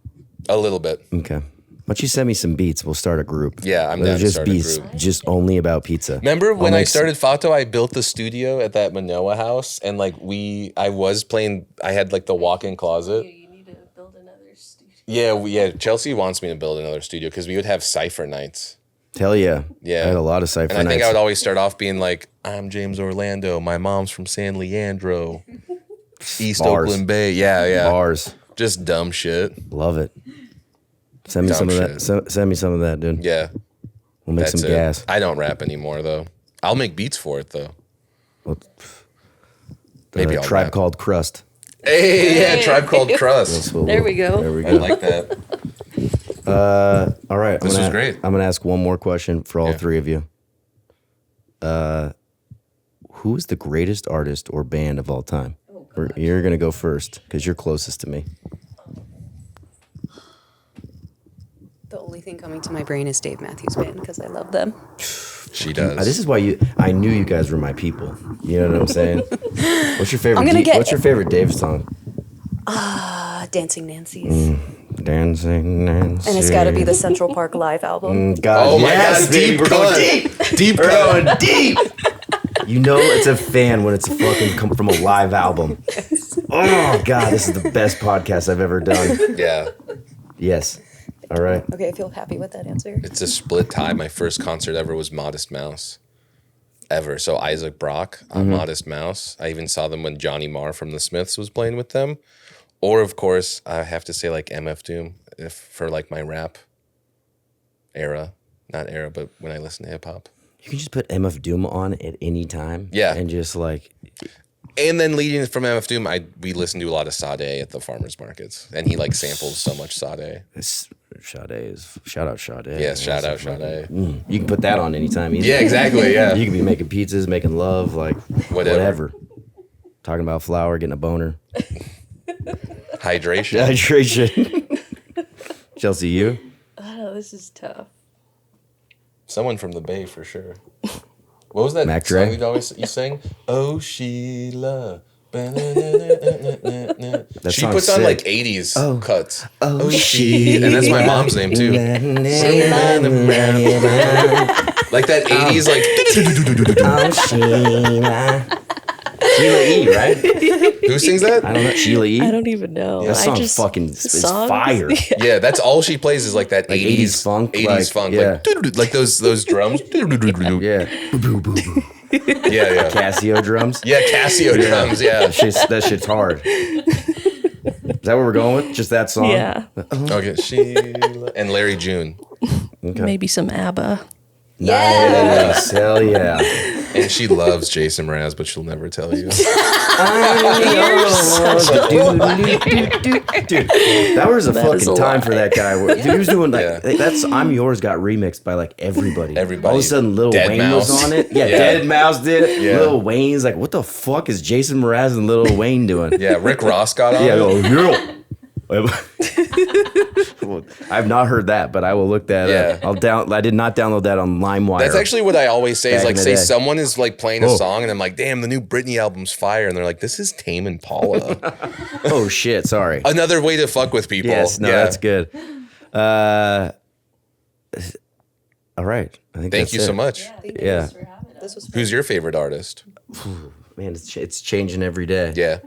A little bit.
Okay. Why don't you send me some beats? We'll start a group.
Yeah, I'm
They're
down to
just
start a
beats,
group.
just only about pizza.
Remember when
I'll
I
make
started Fatto, I built the studio at that Manoa house, and like I had like the walk-in closet.
You need to build another studio.
Yeah, Chelsea wants me to build another studio because we would have cypher nights.
Hell yeah.
Yeah.
I had a lot of cypher
And I think
nights.
I would always start off being like, I'm James Orlando. My mom's from San Leandro, East
Bars.
Oakland Bay. Yeah.
Bars.
Just dumb shit.
Love it. Send me
Dumb
some of that. Send me some of that, dude.
Yeah.
We'll make
That's
some
it.
gas.
I don't rap anymore, though. I'll make beats for it, though. Maybe I'll
Tribe
rap.
Called Crust.
Hey, yeah, Tribe Called Crust.
There we go.
There we
I
go.
like that.
All right.
This was great.
I'm going to ask one more question for all
Yeah.
three of you. Who is the greatest artist or band of all time? You're going to go first because you're closest to me.
The only thing coming to my brain is Dave Matthews Band because I love them.
She does.
This is why I knew you guys were my people. You know what I'm saying? What's your favorite?
I'm gonna get-
What's your favorite Dave song?
Dancing Nancy's.
Dancing Nancy.
And it's got to be the Central Park Live album.
God,
Oh my
yes,
God,
baby,
deep
we're going
cut.
deep.
Deep
We're
cut.
going deep. You know it's a fan when it's a fucking come from a live album. Oh God, this is the best podcast I've ever done.
Yeah.
Yes. All right.
Okay, I feel happy with that answer.
It's a split tie. My first concert ever was Modest Mouse. Ever. So Isaac Brock on Modest Mouse. I even saw them when Johnny Marr from the Smiths was playing with them. Or, of course, I have to say like MF Doom for like my rap era. Not era, but when I listen to hip hop.
You can just put MF Doom on at any time.
Yeah.
And just like,
And then leading from MF Doom, we listened to a lot of Sade at the farmers markets. And he like samples so much Sade.
Sade is, shout out Sade.
Yeah, shout out Sade.
You can put that on anytime either.
Yeah, exactly, yeah.
You can be making pizzas, making love, like whatever. Talking about flour, getting a boner.
Hydration.
Hydration. Chelsea, you?
Oh, this is tough.
Someone from the Bay for sure. What was that
Mac
song
Dre?
you sang? Oh, Sheila. She
song's
puts on
sick.
like 80s cuts.
Oh,
Sheila. And that's my mom's name too. Like that 80s like
Oh, Sheila. Sheila E., right?
who sings that?
I don't know. Sheila E.?
I don't even know.
That
I
song's
just
fucking is
songs?
fire.
Yeah, that's all she plays is like that
Like
80s
80s funk,
80s
like,
funk.
yeah.
Like those drums.
Yeah. Boo, boo, boo, boo.
Yeah.
Casio drums.
Yeah, Casio drums, yeah.
That shit's hard. Is that what we're going with? Just that song?
Yeah.
Okay, Sheila and Larry June,
Okay.
Maybe some ABBA.
Nice. Hell yeah.
and she loves Jason Mraz, but she'll never tell you.
Dude, that was a
That is
fucking
a
time
lie.
for that guy. Dude, he was doing like
Yeah.
that's "I'm Yours" got remixed by like everybody.
Everybody.
All of a sudden, Lil
Dead
Wayne
Mouse.
was on it. Yeah,
Yeah.
Dead Mouse did it.
Yeah.
Lil Wayne's like, what the fuck is Jason Mraz and Lil Wayne doing?
Yeah, Rick Ross got on.
Yeah,
it.
I've not heard that, but I will look that up. I did not download that on LimeWire.
That's actually what I always say. Is
Back
like,
in the
say
day.
someone is like playing a
Oh.
song, and I'm like, damn, the new Britney album's fire, and they're like, this is Tame Impala.
oh shit, sorry.
Another way to fuck with people.
Yes, no,
Yeah.
that's good. All right, I think.
Thank
that's
you
it.
so much.
Yeah,
This was
Who's your favorite artist?
man, it's changing every day.
Yeah.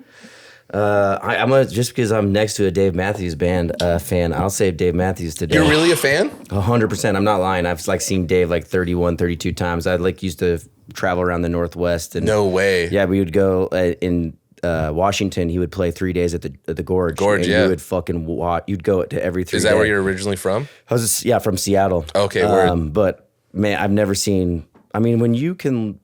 I'm gonna just because I'm next to a Dave Matthews Band fan. I'll say Dave Matthews today.
You're really a fan?
100%. I'm not lying. I've like seen Dave like 31, 32 times. I like used to travel around the Northwest and
No way.
yeah, we would go in Washington. He would play 3 days at the Gorge.
Gorge,
and
yeah.
You would fucking you'd go to every 3
Is that where you're originally from?
I was just, yeah, from Seattle.
Okay, word.
But man, I've never seen. I mean, when you can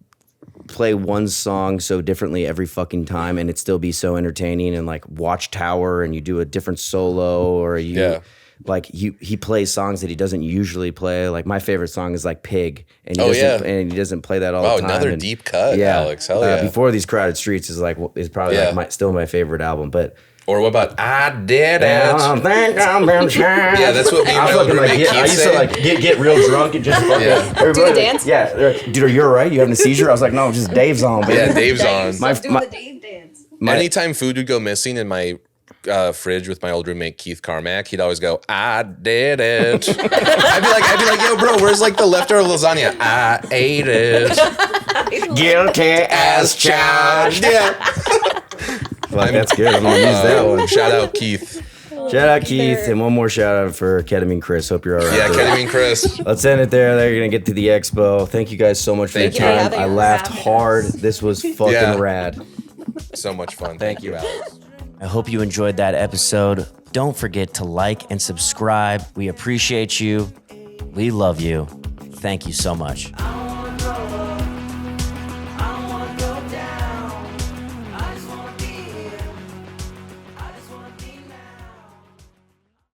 play one song so differently every fucking time and it still be so entertaining, and like Watchtower, and you do a different solo, or you
Yeah.
like he plays songs that he doesn't usually play. Like my favorite song is like Pig, and he
Oh,
doesn't,
yeah.
and he doesn't play that all
Wow,
the time.
another
And
deep cut, Alex. Hell yeah.
Before These Crowded Streets is probably
Yeah.
like still my favorite album, but.
Or what about I Did It?
I think I'm been trying.
Yeah, that's what me and my old roommate
I
Keith
used to
say.
like get real drunk and just fucking
Yeah.
everybody-
Do the dance?
Yeah, they're like, dude, are you alright? You having a seizure? I was like, no, just Dave's on, baby.
Yeah, Dave's on.
My-
do
my-
the Dave dance.
Anytime food would go missing in my fridge with my old roommate Keith Carmack, he'd always go, I did it. I'd be like, yo, bro, where's like the leftover lasagna? I ate it.
Guilty as charged.
Yeah.
Fuck, that's good. I'm gonna use that one.
Shout out Keith.
Shout out Keith, and one more shout out for Ketamine Chris. Hope you're alright.
Yeah, Ketamine Chris.
Let's end it there. They're gonna get to the expo. Thank you guys so much for your
Thank you.
time.
having
I
us.
laughed hard. This was fucking
Yeah.
rad.
So much fun. Thank you, Alex.
I hope you enjoyed that episode. Don't forget to like and subscribe. We appreciate you. We love you. Thank you so much.